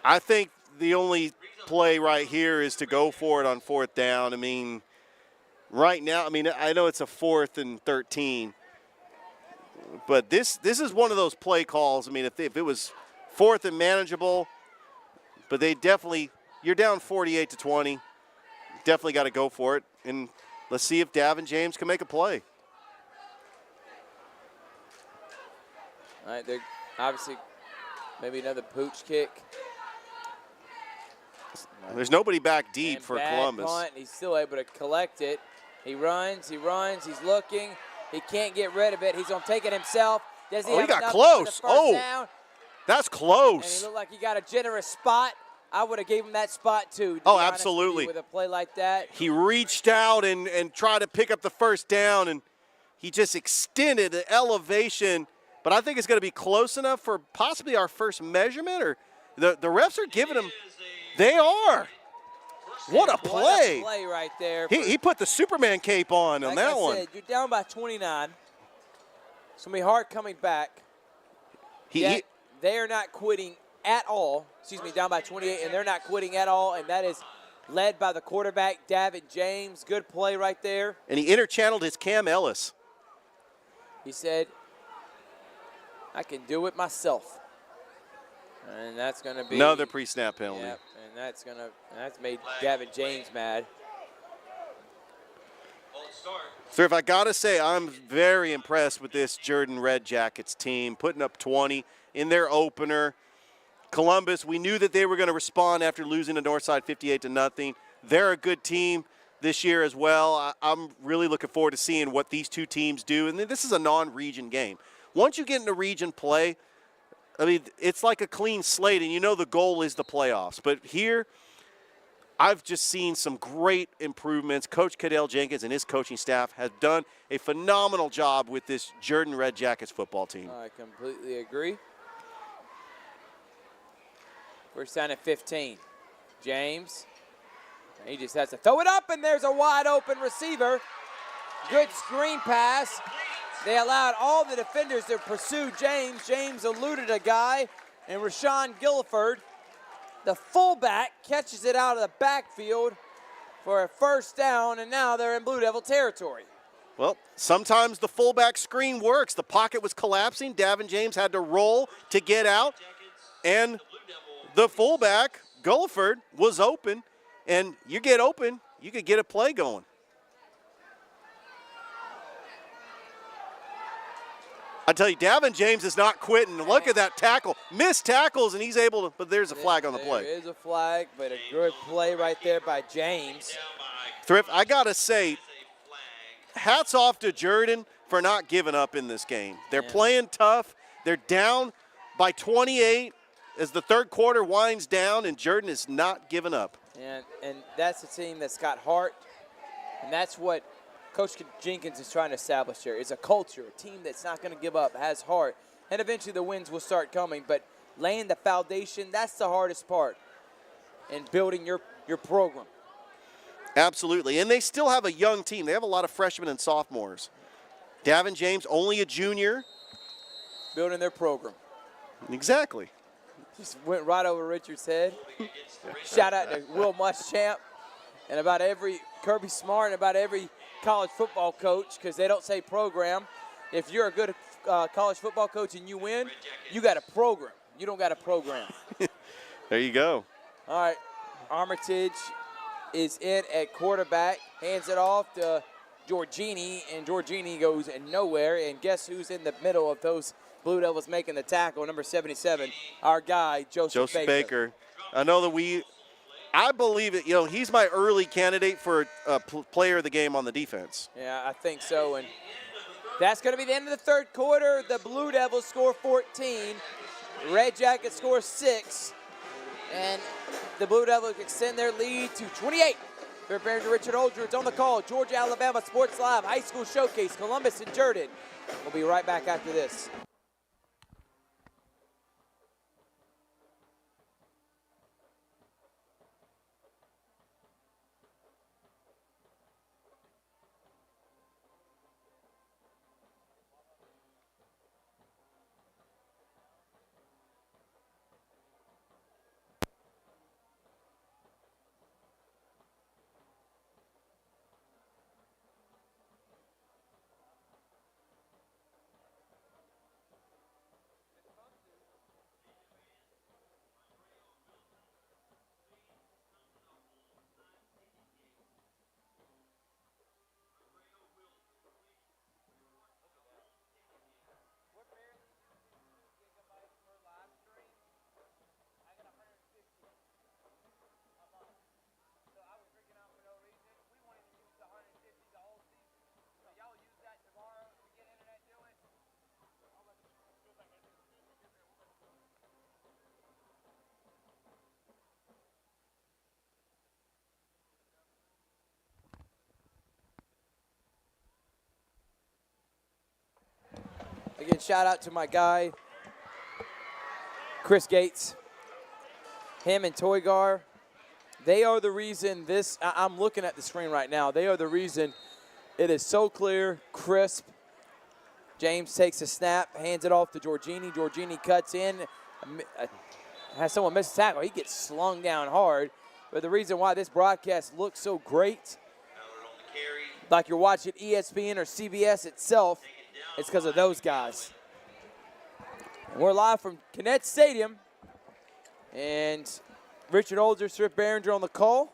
I think the only play right here is to go for it on 4th down. I mean, right now, I know it's a 4th and 13, but this is one of those play calls. I mean, if it was 4th and manageable, but they definitely, you're down 48-20, definitely got to go for it, and let's see if Davin James can make a play. All right, they're obviously maybe another pooch kick. There's nobody back deep and for bad Columbus. Punt, he's still able to collect it. He runs, he's looking. He can't get rid of it. He's going to take it himself. Does he he have got enough close. for the first down? That's And he close. looked like he got a generous spot. I would have gave him that spot too. to be Oh, honest with absolutely. you, with a play like that. He reached out and tried to pick up the first down, and he just extended the elevation. But I think it's going to be close enough for possibly our first measurement, or the refs are giving him. They are. What a play. What a play right there. He put the Superman cape on like that I one. said, you're down by 29. It's going to be hard coming back. He, They are not quitting at all. Excuse me, down by 28, and they're not quitting at all, and that is led by the quarterback, Davin James. Good play right there. and he interchanneled his Cam Ellis. He said, I can do it myself. And that's going to be Another pre-snap penalty. Yep, and that's made Davin James mad. So if I got to say, I'm very impressed with this Jordan Red Jackets team, putting up 20 in their opener. Columbus, we knew that they were going to respond after losing to Northside 58-0. They're a good team this year as well. I'm really looking forward to seeing what these two teams do. And this is a non-region game. Once you get into region play, I mean, it's like a clean slate, and you know the goal is the playoffs. But here, I've just seen some great improvements. Coach Cadell Jenkins and his coaching staff have done a phenomenal job with this Jordan Red Jackets football team. I completely agree. First down at 15. James. He just has to throw it up, and there's a wide open receiver. Good screen pass. They allowed all the defenders to pursue James. James eluded a guy, and Rashawn Gilliford, the fullback, catches it out of the backfield for a first down, and now they're in Blue Devil territory. Well, sometimes the fullback screen works. The pocket was collapsing. Davin James had to roll to get out, and the fullback, Gulliford, was open. And you get open, you could get a play going. I tell you, Davin James is not quitting. Look at that tackle. Missed tackles, and he's able to, but there's a flag on the play. There is a flag, but a good play right there by James. Thrift, I got to say, hats off to Jordan for not giving up in this game. They're playing tough. They're down by 28 as the third quarter winds down, and Jordan is not giving up. And that's a team that's got heart, and that's what Coach Jenkins is trying to establish here, is a culture, a team that's not going to give up, has heart, and eventually the wins will start coming. But laying the foundation, that's the hardest part in building your program. Absolutely, and they still have a young team. They have a lot of freshmen and sophomores. Davin James, only a junior. Building their program. Exactly. Just went right over Richard's head. Shout out to Will Muschamp and about every Kirby Smart and about every college football coach, because they don't say program. If you're a good college football coach and you win, you got a program. You don't got a program. There you go. All right, Armitage is in at quarterback, hands it off to Giorgini, and Giorgini goes nowhere. And guess who's in the middle of those Blue Devils making the tackle? Number 77, our guy, Joseph Baker. I know that I believe it. He's my early candidate for player of the game on the defense. Yeah, I think so. And that's going to be the end of the third quarter. The Blue Devils score 14. Red Jackets score 6. And the Blue Devils extend their lead to 28. They're bearing to Richard Holdridge on the call. Georgia, Alabama Sports Live High School Showcase, Columbus and Jordan. We'll be right back after this. Again, shout out to my guy, Chris Gates. Him and Toygar, they are the reason this, I'm looking at the screen right now, they are the reason it is so clear, crisp. James takes a snap, hands it off to Giorgini. Giorgini cuts in, has someone miss a tackle. He gets slung down hard. But the reason why this broadcast looks so great, like you're watching ESPN or CBS itself, it's because of those guys. And we're live from Kinnett Stadium. And Richard Holdridge, Thrift Behringer on the call.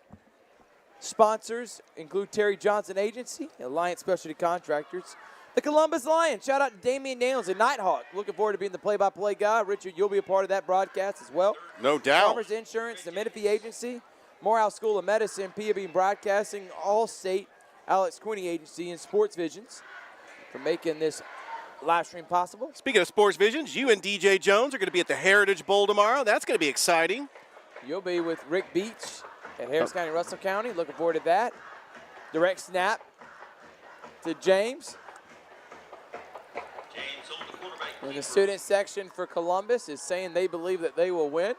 Sponsors include Terry Johnson Agency, Alliance Specialty Contractors, the Columbus Lions. Shout out to Damian Daniels and Nighthawk. Looking forward to being the play-by-play guy. Richard, you'll be a part of that broadcast as well. No doubt. Farmers Insurance, the Menifee Agency, Morehouse School of Medicine, PAB Broadcasting, All-State, Alex Quinney Agency, and Sports Visions for making this live stream possible. Speaking of Sports Visions, you and DJ Jones are going to be at the Heritage Bowl tomorrow. That's going to be exciting. You'll be with Rick Beach at Harris County, Russell County. Looking forward to that. Direct snap to James. And the student section for Columbus is saying they believe that they will win.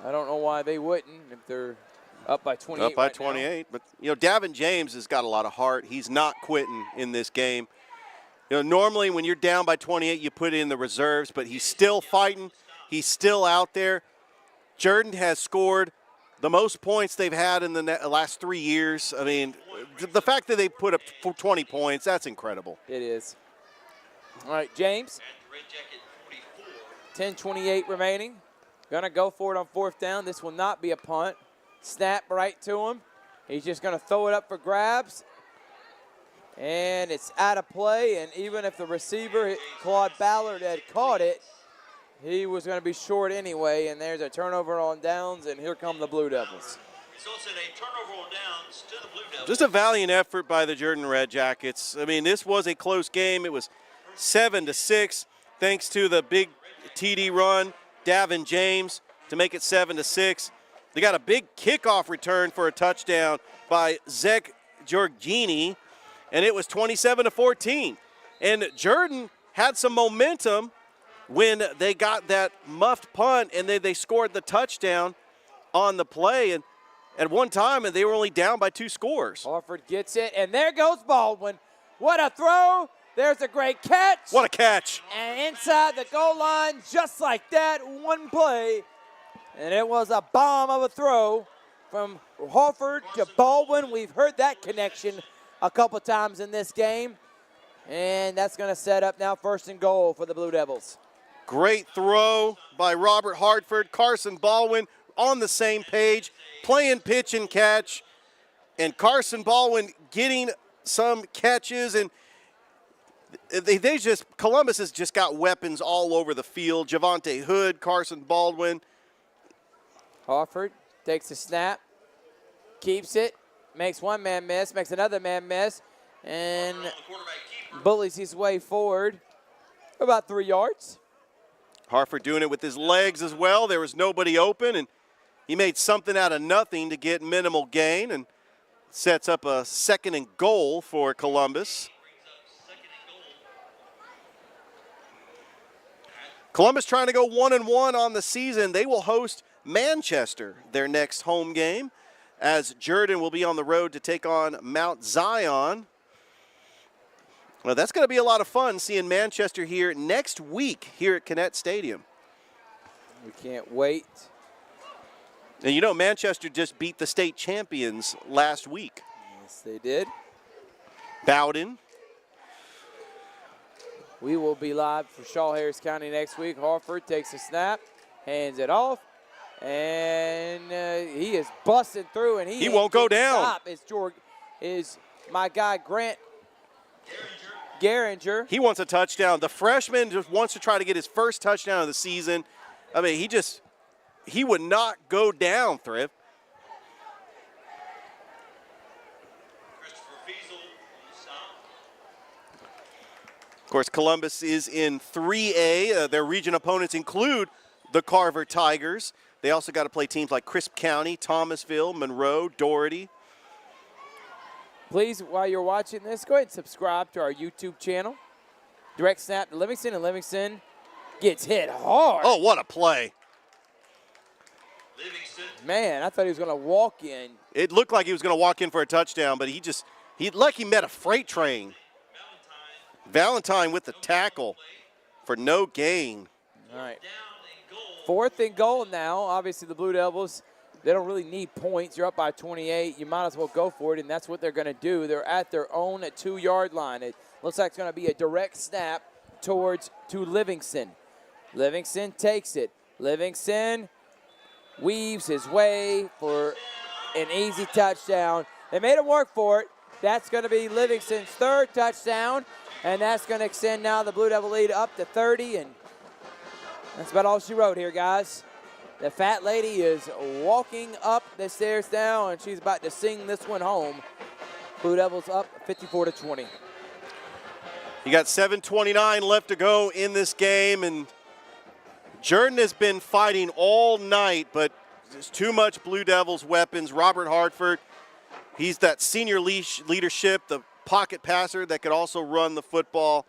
I don't know why they wouldn't if they're up by 28. Up by right 28. But, Davin James has got a lot of heart. He's not quitting in this game. Normally when you're down by 28, you put in the reserves, but he's still fighting. He's still out there. Jordan has scored the most points they've had in the last 3 years. I mean, the fact that they put up 20 points, that's incredible. It is. All right, James. 10:28 remaining. Gonna go for it on fourth down. This will not be a punt. Snap right to him. He's just gonna throw it up for grabs. And it's out of play, and even if the receiver, Claude Ballard, had caught it, he was going to be short anyway, and there's a turnover on downs, and here come the Blue Devils. So it's a turnover on downs to the Blue Devils. Just a valiant effort by the Jordan Red Jackets. I mean, this was a close game. It was 7-6, thanks to the big TD run, Davin James, to make it 7-6. They got a big kickoff return for a touchdown by Zek Giorgini, and it was 27-14. And Jordan had some momentum when they got that muffed punt, and then they scored the touchdown on the play. And at one time, they were only down by 2 scores. Harford gets it, and there goes Baldwin. What a throw. There's a great catch. What a catch. And inside the goal line, just like that, one play. And it was a bomb of a throw from Harford to Baldwin. We've heard that connection a couple times in this game. And that's going to set up now 1st and goal for the Blue Devils. Great throw by Robert Hartford. Carson Baldwin on the same page, playing pitch and catch. And Carson Baldwin getting some catches. And Columbus has just got weapons all over the field. Javante Hood, Carson Baldwin. Harford takes a snap, keeps it, makes one man miss, makes another man miss, and bullies his way forward about 3 yards. Harford doing it with his legs as well. There was nobody open, and he made something out of nothing to get minimal gain and sets up a 2nd and goal for Columbus. Columbus trying to go 1-1 on the season. They will host Manchester their next home game, as Jordan will be on the road to take on Mount Zion. Well, that's going to be a lot of fun seeing Manchester here next week here at Kinnett Stadium. We can't wait. And you know, Manchester just beat the state champions last week. Yes, they did. Bowden. We will be live for Shaw Harris County next week. Harford takes a snap, hands it off, and he is busting through, and he won't go down. Stop. Is my guy Grant Garinger. He wants a touchdown. The freshman just wants to try to get his first touchdown of the season. I mean, he would not go down, Thrift. Of course, Columbus is in 3A. Their region opponents include the Carver Tigers. They also got to play teams like Crisp County, Thomasville, Monroe, Doherty. Please, while you're watching this, go ahead and subscribe to our YouTube channel. Direct snap to Livingston, and Livingston gets hit hard. Oh, what a play. Man, I thought he was going to walk in. It looked like he was going to walk in for a touchdown, but he met a freight train. Valentine with the tackle for no gain. All right. 4th and goal now. Obviously, the Blue Devils, they don't really need points. You're up by 28. You might as well go for it, and that's what they're going to do. They're at their own 2-yard line. It looks like it's going to be a direct snap to Livingston. Livingston takes it. Livingston weaves his way for an easy touchdown. They made him work for it. That's going to be Livingston's 3rd touchdown, and that's going to extend now the Blue Devil lead up to 30, and that's about all she wrote here, guys. The fat lady is walking up the stairs now, and she's about to sing this one home. Blue Devils up 54-20. You got 7:29 left to go in this game, and Jordan has been fighting all night, but there's too much Blue Devils weapons. Robert Hartford, he's that senior leadership, the pocket passer that could also run the football.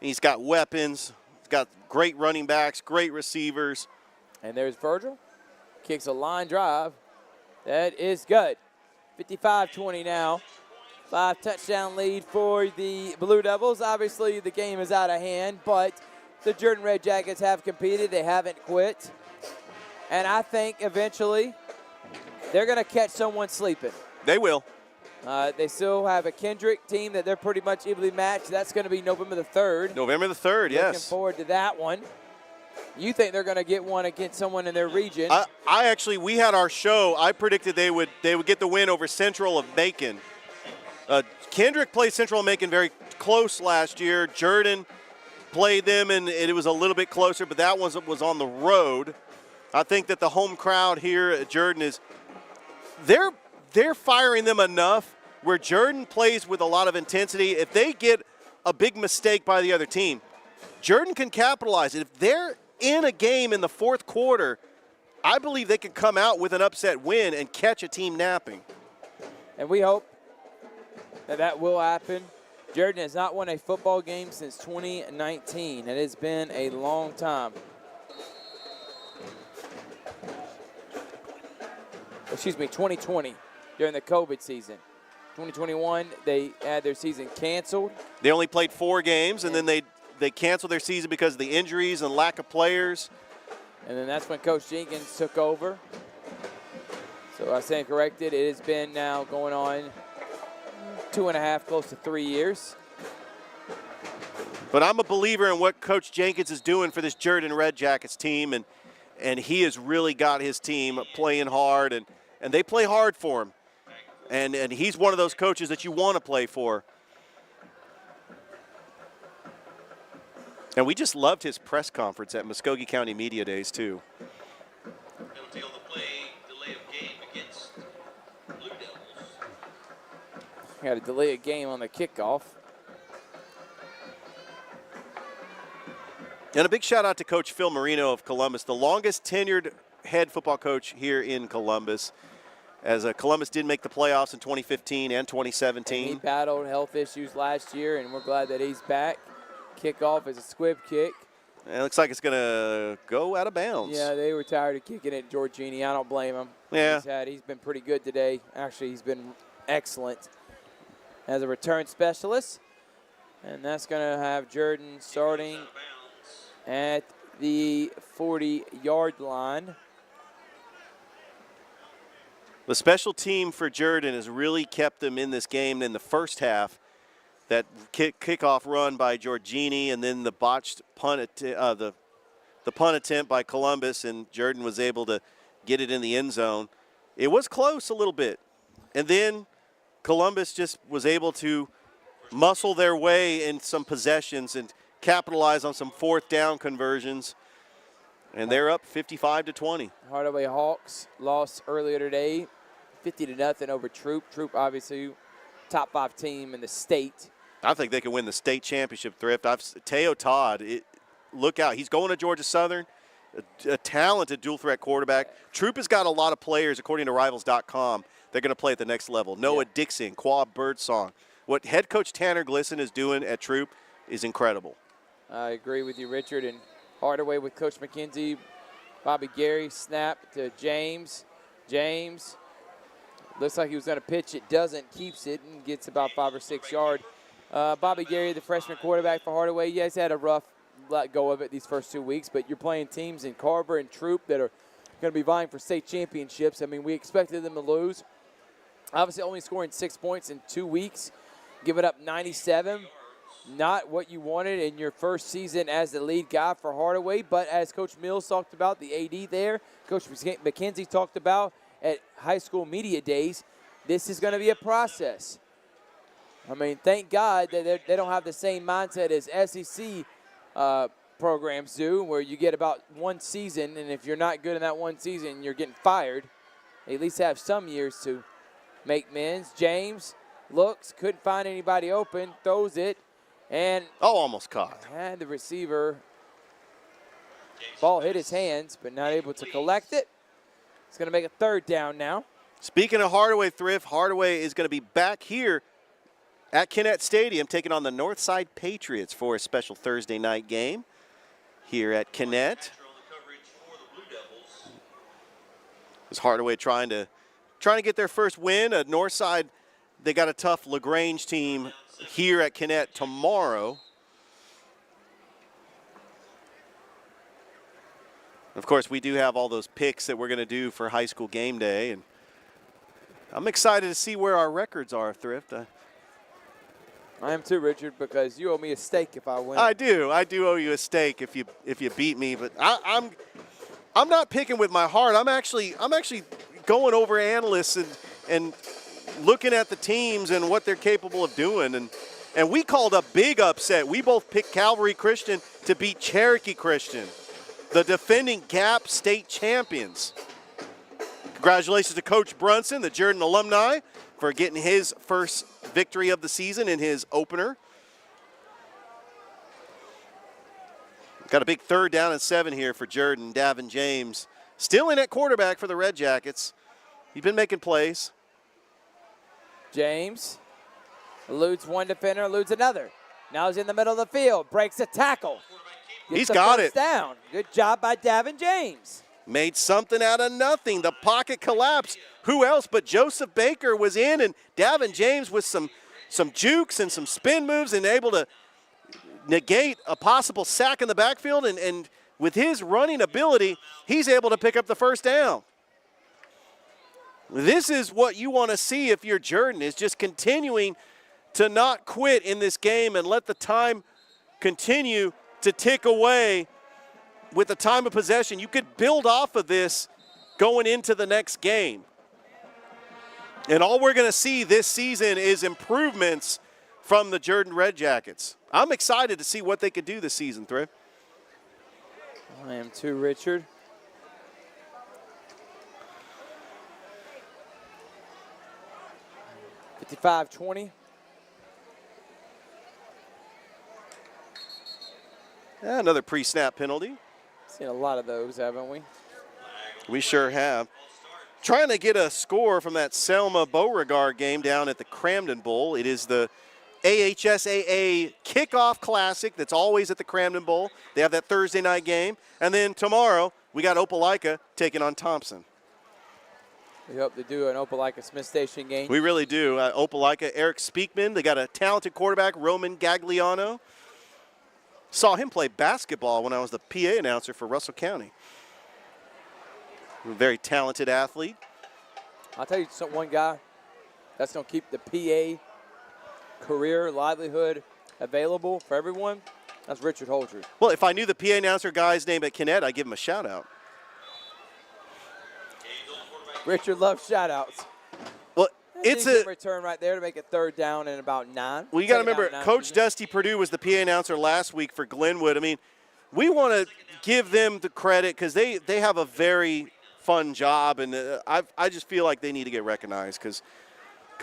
He's got weapons. He's got great running backs, great receivers. And there's Virgil. Kicks a line drive. That is good. 55-20 now. 5-touchdown lead for the Blue Devils. Obviously, the game is out of hand, but the Jordan Red Jackets have competed. They haven't quit. And I think eventually they're going to catch someone sleeping. They will. They still have a Kendrick team that they're pretty much evenly matched. That's going to be November the 3rd. November the 3rd, yes. Looking forward to that one. You think they're going to get one against someone in their region? We had our show. I predicted they would get the win over Central of Macon. Kendrick played Central of Macon very close last year. Jordan played them, and it was a little bit closer, but that one was on the road. I think that the home crowd here at Jordan is they're firing them enough where Jordan plays with a lot of intensity. If they get a big mistake by the other team, Jordan can capitalize it. If they're in a game in the 4th quarter, I believe they can come out with an upset win and catch a team napping. And we hope that will happen. Jordan has not won a football game since 2019. It has been a long time. Excuse me, 2020 during the COVID season. 2021, they had their season canceled. They only played 4 games, and then they canceled their season because of the injuries and lack of players. And then that's when Coach Jenkins took over. So I stand corrected. It has been now going on 2.5, close to 3 years. But I'm a believer in what Coach Jenkins is doing for this Jordan Red Jackets team, and he has really got his team playing hard, and they play hard for him. And he's one of those coaches that you want to play for. And we just loved his press conference at Muskogee County Media Days, too. Penalty on the play, delay of game. Got to delay a game on the kickoff. And a big shout out to Coach Phil Marino of Columbus, the longest tenured head football coach here in Columbus, as Columbus did make the playoffs in 2015 and 2017. And he battled health issues last year, and we're glad that he's back. Kickoff is a squib kick. And it looks like it's going to go out of bounds. Yeah, they were tired of kicking it, Giorgini. I don't blame him. Yeah. He's been pretty good today. Actually, he's been excellent as a return specialist. And that's going to have Jordan starting at the 40-yard line. The special team for Jordan has really kept them in this game in the first half. That kickoff run by Giorgini, and then the botched punt, the punt attempt by Columbus, and Jordan was able to get it in the end zone. It was close a little bit, and then Columbus just was able to muscle their way in some possessions and capitalize on some fourth down conversions, and they're up 55-20. Hardaway Hawks lost earlier today, 50-0 over Troop. Troop, obviously, top 5 team in the state. I think they can win the state championship, Thrift. Teo Todd, look out. He's going to Georgia Southern, a talented dual-threat quarterback. Troop has got a lot of players, according to Rivals.com, they're going to play at the next level. Noah Dixon, Quab Birdsong. What head coach Tanner Glisson is doing at Troop is incredible. I agree with you, Richard. And Hardaway with Coach McKenzie. Bobby Gary, snap to James. James looks like he was going to pitch it, doesn't, keeps it, and gets about 5 or 6 yards. Bobby Gary, the freshman quarterback for Hardaway, he's had a rough let go of it these first 2 weeks, but you're playing teams in Carver and Troop that are going to be vying for state championships. I mean, we expected them to lose. Obviously, only scoring 6 points in 2 weeks, giving up 97. Not what you wanted in your first season as the lead guy for Hardaway, but as Coach Mills talked about, the AD there, Coach McKenzie talked about at high school media days, this is going to be a process. I mean, thank God that they don't have the same mindset as SEC programs do, where you get about one season, and if you're not good in that one season, you're getting fired. They at least have some years to make amends. James looks, couldn't find anybody open, throws it, and almost caught. And the receiver, ball hit his hands, but not able to collect it. It's going to make a third down now. Speaking of Hardaway, Thrift, Hardaway is going to be back here at Kinnett Stadium taking on the Northside Patriots for a special Thursday night game here at Kinnett. Is Hardaway trying to get their first win? At Northside, they got a tough LaGrange team here at Kinnett tomorrow. Of course, we do have all those picks that we're going to do for high school game day, and I'm excited to see where our records are, Thrift. I am too, Richard, because you owe me a steak if I win. I do owe you a steak if you beat me, but I'm not picking with my heart. I'm actually going over analysts and looking at the teams and what they're capable of doing, and we called a big upset. We both picked Calvary Christian to beat Cherokee Christian, the defending Gap state champions. Congratulations to Coach Brunson, the Jordan alumni, for getting his first victory of the season in his opener. Got a big 3rd down and 7 here for Jordan. Davin James still in at quarterback for the Red Jackets. He's been making plays. James eludes one defender, eludes another. Now he's in the middle of the field, breaks a tackle. He's got it. Down. Good job by Davin James. Made something out of nothing. The pocket collapsed. Who else but Joseph Baker was in, and Davin James with some jukes and some spin moves and able to negate a possible sack in the backfield, and with his running ability, he's able to pick up the first down. This is what you want to see if you're Jordan, is just continuing to not quit in this game and let the time continue to tick away with the time of possession. You could build off of this going into the next game. And all we're going to see this season is improvements from the Jordan Red Jackets. I'm excited to see what they could do this season, Thrift. I am too, Richard. 55-20. Another pre-snap penalty. Seen a lot of those, haven't we? We sure have. Trying to get a score from that Selma Beauregard game down at the Cramden Bowl. It is the AHSAA Kickoff Classic that's always at the Cramden Bowl. They have that Thursday night game. And then tomorrow, we got Opelika taking on Thompson. We hope to do an Opelika Smith Station game. We really do. Opelika, Eric Speakman. They got a talented quarterback, Roman Gagliano. Saw him play basketball when I was the PA announcer for Russell County. A very talented athlete. I'll tell you one guy that's going to keep the PA career, livelihood available for everyone. That's Richard Holdridge. Well, if I knew the PA announcer guy's name at Kinnett, I'd give him a shout out. Richard loves shout outs. Well, it's a return right there to make it 3rd down and about 9. Well, you got to remember, Coach Dusty Perdue was the PA announcer last week for Glenwood. I mean, we want to give them the credit because they have a very fun job, and I just feel like they need to get recognized because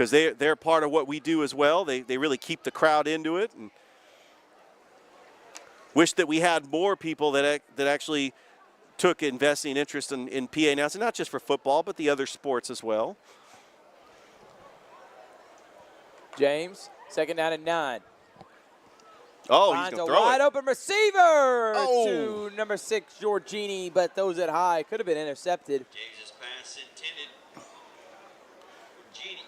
they're part of what we do as well. They really keep the crowd into it. And wish that we had more people that actually took investing interest in PA announcing, not just for football, but the other sports as well. James, 2nd down and 9. Oh, he's Finds going a to throw wide it. open receiver Oh. to number 6, Giorgini, but throws it high. Could have been intercepted. James's pass intended for Genie.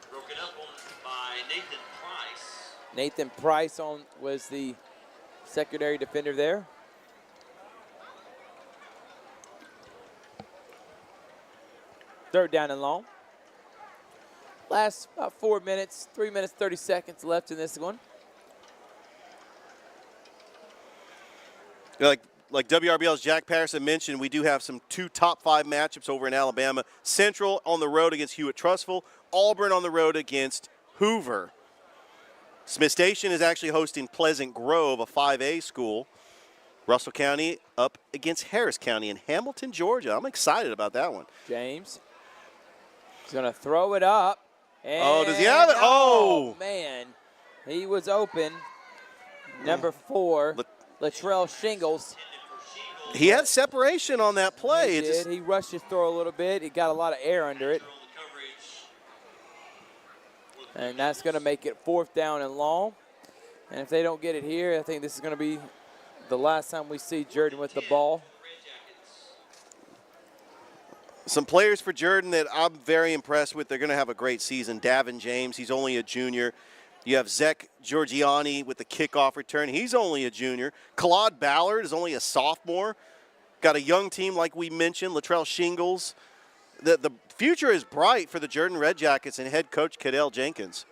Broken up on by Nathan Price. Nathan Price was the secondary defender there. Third down and long. Last about 4 minutes, 3 minutes, 30 seconds left in this one. Like WRBL's Jack Patterson mentioned, we do have some 2 top 5 matchups over in Alabama. Central on the road against Hewitt-Trussville. Auburn on the road against Hoover. Smith Station is actually hosting Pleasant Grove, a 5A school. Russell County up against Harris County in Hamilton, Georgia. I'm excited about that one. James is going to throw it up. Oh, does he have it? Oh. Man. He was open. Number 4, Latrell Shingles. He had separation on that play. He did. He rushed his throw a little bit. He got a lot of air under it. And that's going to make it 4th down and long. And if they don't get it here, I think this is going to be the last time we see Jordan with the ball. Some players for Jordan that I'm very impressed with. They're going to have a great season. Davin James, he's only a junior. You have Zach Giorgiani with the kickoff return. He's only a junior. Claude Ballard is only a sophomore. Got a young team like we mentioned, Latrell Shingles. The future is bright for the Jordan Red Jackets and head coach Cadell Jenkins.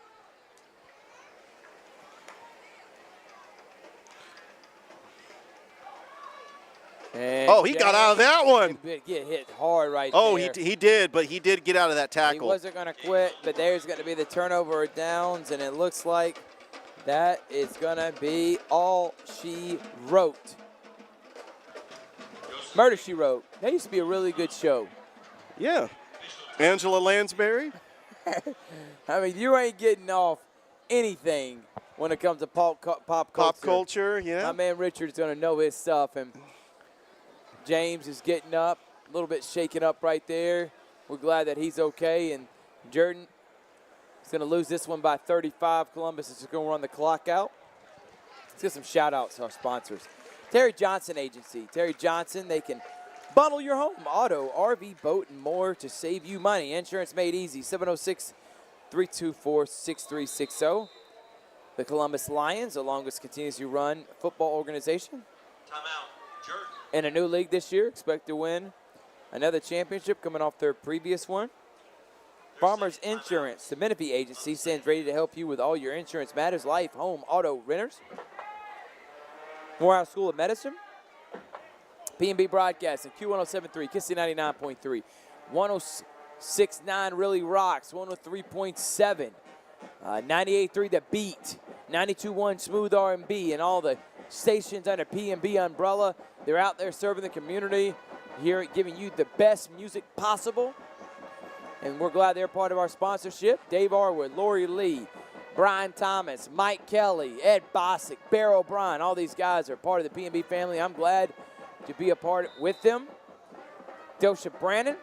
And Oh, he got out of that one. Get hit hard right Oh, there. he did, but he did get out of that He tackle. wasn't going to quit, but there's going to be the turnover of downs, and it looks like that is going to be all she wrote. Murder, She Wrote. That used to be a really good show. Yeah. Angela Lansbury. I mean, you ain't getting off anything when it comes to pop culture. Pop culture, yeah. My man Richard's going to know his stuff, and James is getting up, a little bit shaken up right there. We're glad that he's okay, and Jordan is going to lose this one by 35. Columbus is just going to run the clock out. Let's get some shout-outs to our sponsors. Terry Johnson Agency. Terry Johnson, they can bundle your home, auto, RV, boat, and more to save you money. Insurance made easy, 706-324-6360. The Columbus Lions, the longest continuously run football organization. Timeout, Jordan. In a new league this year, expect to win another championship coming off their previous one. Farmers Insurance, the Menifee Agency, stands ready to help you with all your insurance matters, life, home, auto, renters. Morehouse School of Medicine. P&B Broadcasting, Q1073, Kissy 99.3. 106.9 Really Rocks, 103.7. 98.3 The Beat, 92.1 Smooth R&B, and all the stations under P&B umbrella. They're out there serving the community here, giving you the best music possible. And we're glad they're part of our sponsorship. Dave Arwood, Lori Lee, Brian Thomas, Mike Kelly, Ed Bosick, Bear O'Brien. All these guys are part of the P&B family. I'm glad to be a part with them. Dosha Brandon,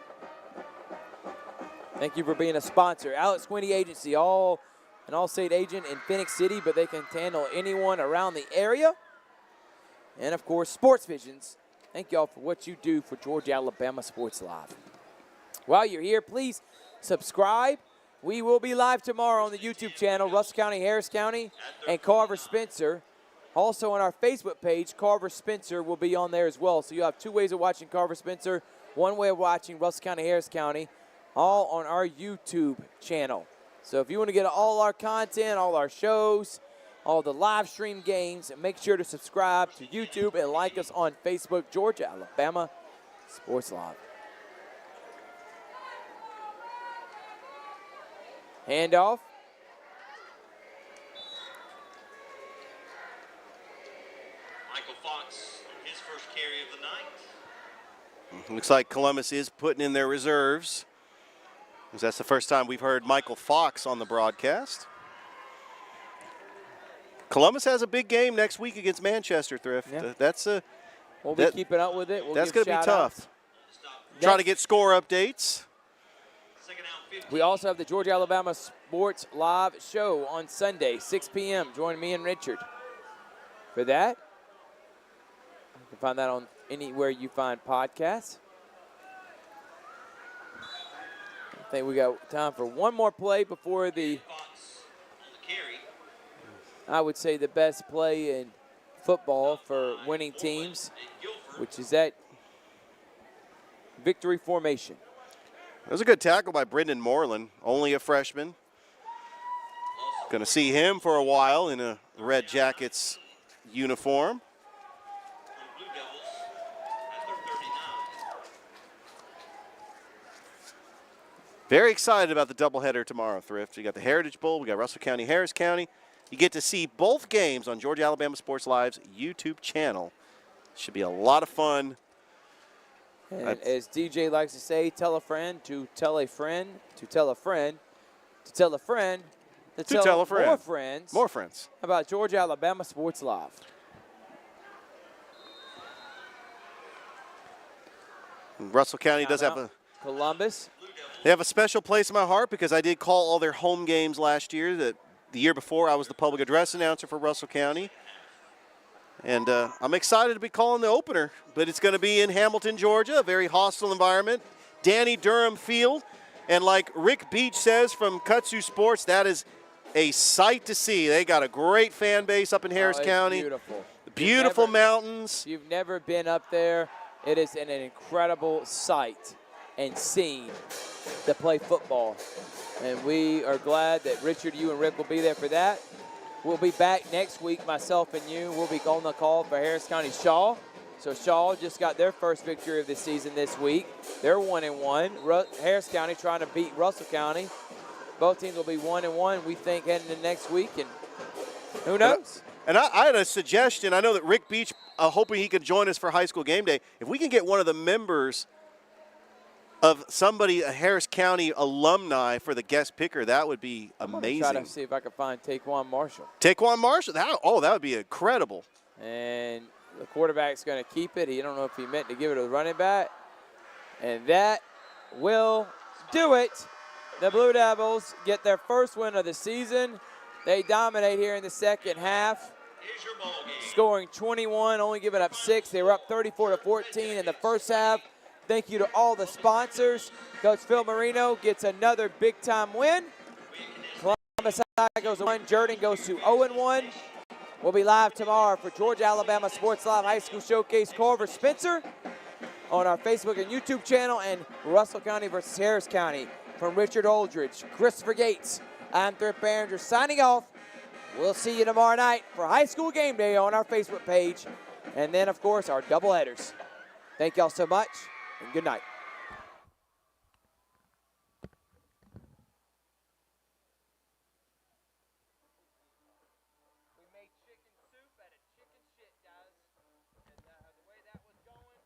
thank you for being a sponsor. Alex Quinney Agency, an All-State agent in Phoenix City, but they can handle anyone around the area. And, of course, Sports Visions. Thank y'all for what you do for Georgia Alabama Sports Live. While you're here, please subscribe. We will be live tomorrow on the YouTube channel, Russell County, Harris County, and Carver Spencer. Also on our Facebook page, Carver Spencer will be on there as well. So you have two ways of watching Carver Spencer, one way of watching Russell County, Harris County, all on our YouTube channel. So if you want to get all our content, all our shows, all the live stream games, make sure to subscribe to YouTube and like us on Facebook, Georgia Alabama Sports Live. Handoff. Michael Fox, his first carry of the night. Looks like Columbus is putting in their reserves. That's the first time we've heard Michael Fox on the broadcast. Columbus has a big game next week against Manchester, Thrift. Yeah. We'll be keeping up with it. That's going to be tough. Try to get score updates. We also have the Georgia Alabama Sports Live show on Sunday, 6 p.m. Join me and Richard for that. You can find that on anywhere you find podcasts. I think we got time for one more play before I would say the best play in football for winning teams, which is that victory formation. That was a good tackle by Brendan Moreland, only a freshman. Going to see him for a while in a Red Jackets uniform. Very excited about the doubleheader tomorrow, Thrift. You got the Heritage Bowl, we got Russell County, Harris County. You get to see both games on Georgia Alabama Sports Live's YouTube channel. Should be a lot of fun. And as DJ likes to say, tell a friend to tell a friend to tell a friend to tell a friend to tell a friend. More friends. About Georgia Alabama Sports Live. And Russell County does have a Columbus. They have a special place in my heart because I did call all their home games last year. The year before, I was the public address announcer for Russell County. And I'm excited to be calling the opener, but it's going to be in Hamilton, Georgia, a very hostile environment. Danny Durham Field. And like Rick Beach says from Kutsu Sports, that is a sight to see. They got a great fan base up in Harris County. Beautiful. Beautiful mountains. If you've never been up there, it is an incredible sight and scene to play football. And we are glad that Richard, you, and Rick will be there for that. We'll be back next week, myself and you. We'll be on the call for Harris County Shaw. So Shaw just got their first victory of the season this week. They're 1-1. Harris County trying to beat Russell County. Both teams will be 1-1, we think, heading into next week. And who knows? And I had a suggestion. I know that Rick Beach, hoping he could join us for high school game day. If we can get one of the members of somebody, a Harris County alumni, for the guest picker, that would be amazing. I'm try to see if I can find Taquan Marshall. Taquan Marshall? That would be incredible. And the quarterback's going to keep it. He don't know if he meant to give it to the running back. And that will do it. The Blue Devils get their first win of the season. They dominate here in the second half, scoring 21, only giving up 6. They were up 34-14 in the first half. Thank you to all the sponsors. Coach Phil Marino gets another big-time win. Columbus High goes to 1. Jordan goes to 0-1. We'll be live tomorrow for Georgia Alabama Sports Live High School Showcase Carver Spencer on our Facebook and YouTube channel, and Russell County versus Harris County. From Richard Holdridge, Christopher Gates, I'm Thrift Behringer signing off. We'll see you tomorrow night for high school game day on our Facebook page, and then, of course, our doubleheaders. Thank y'all so much, and good night.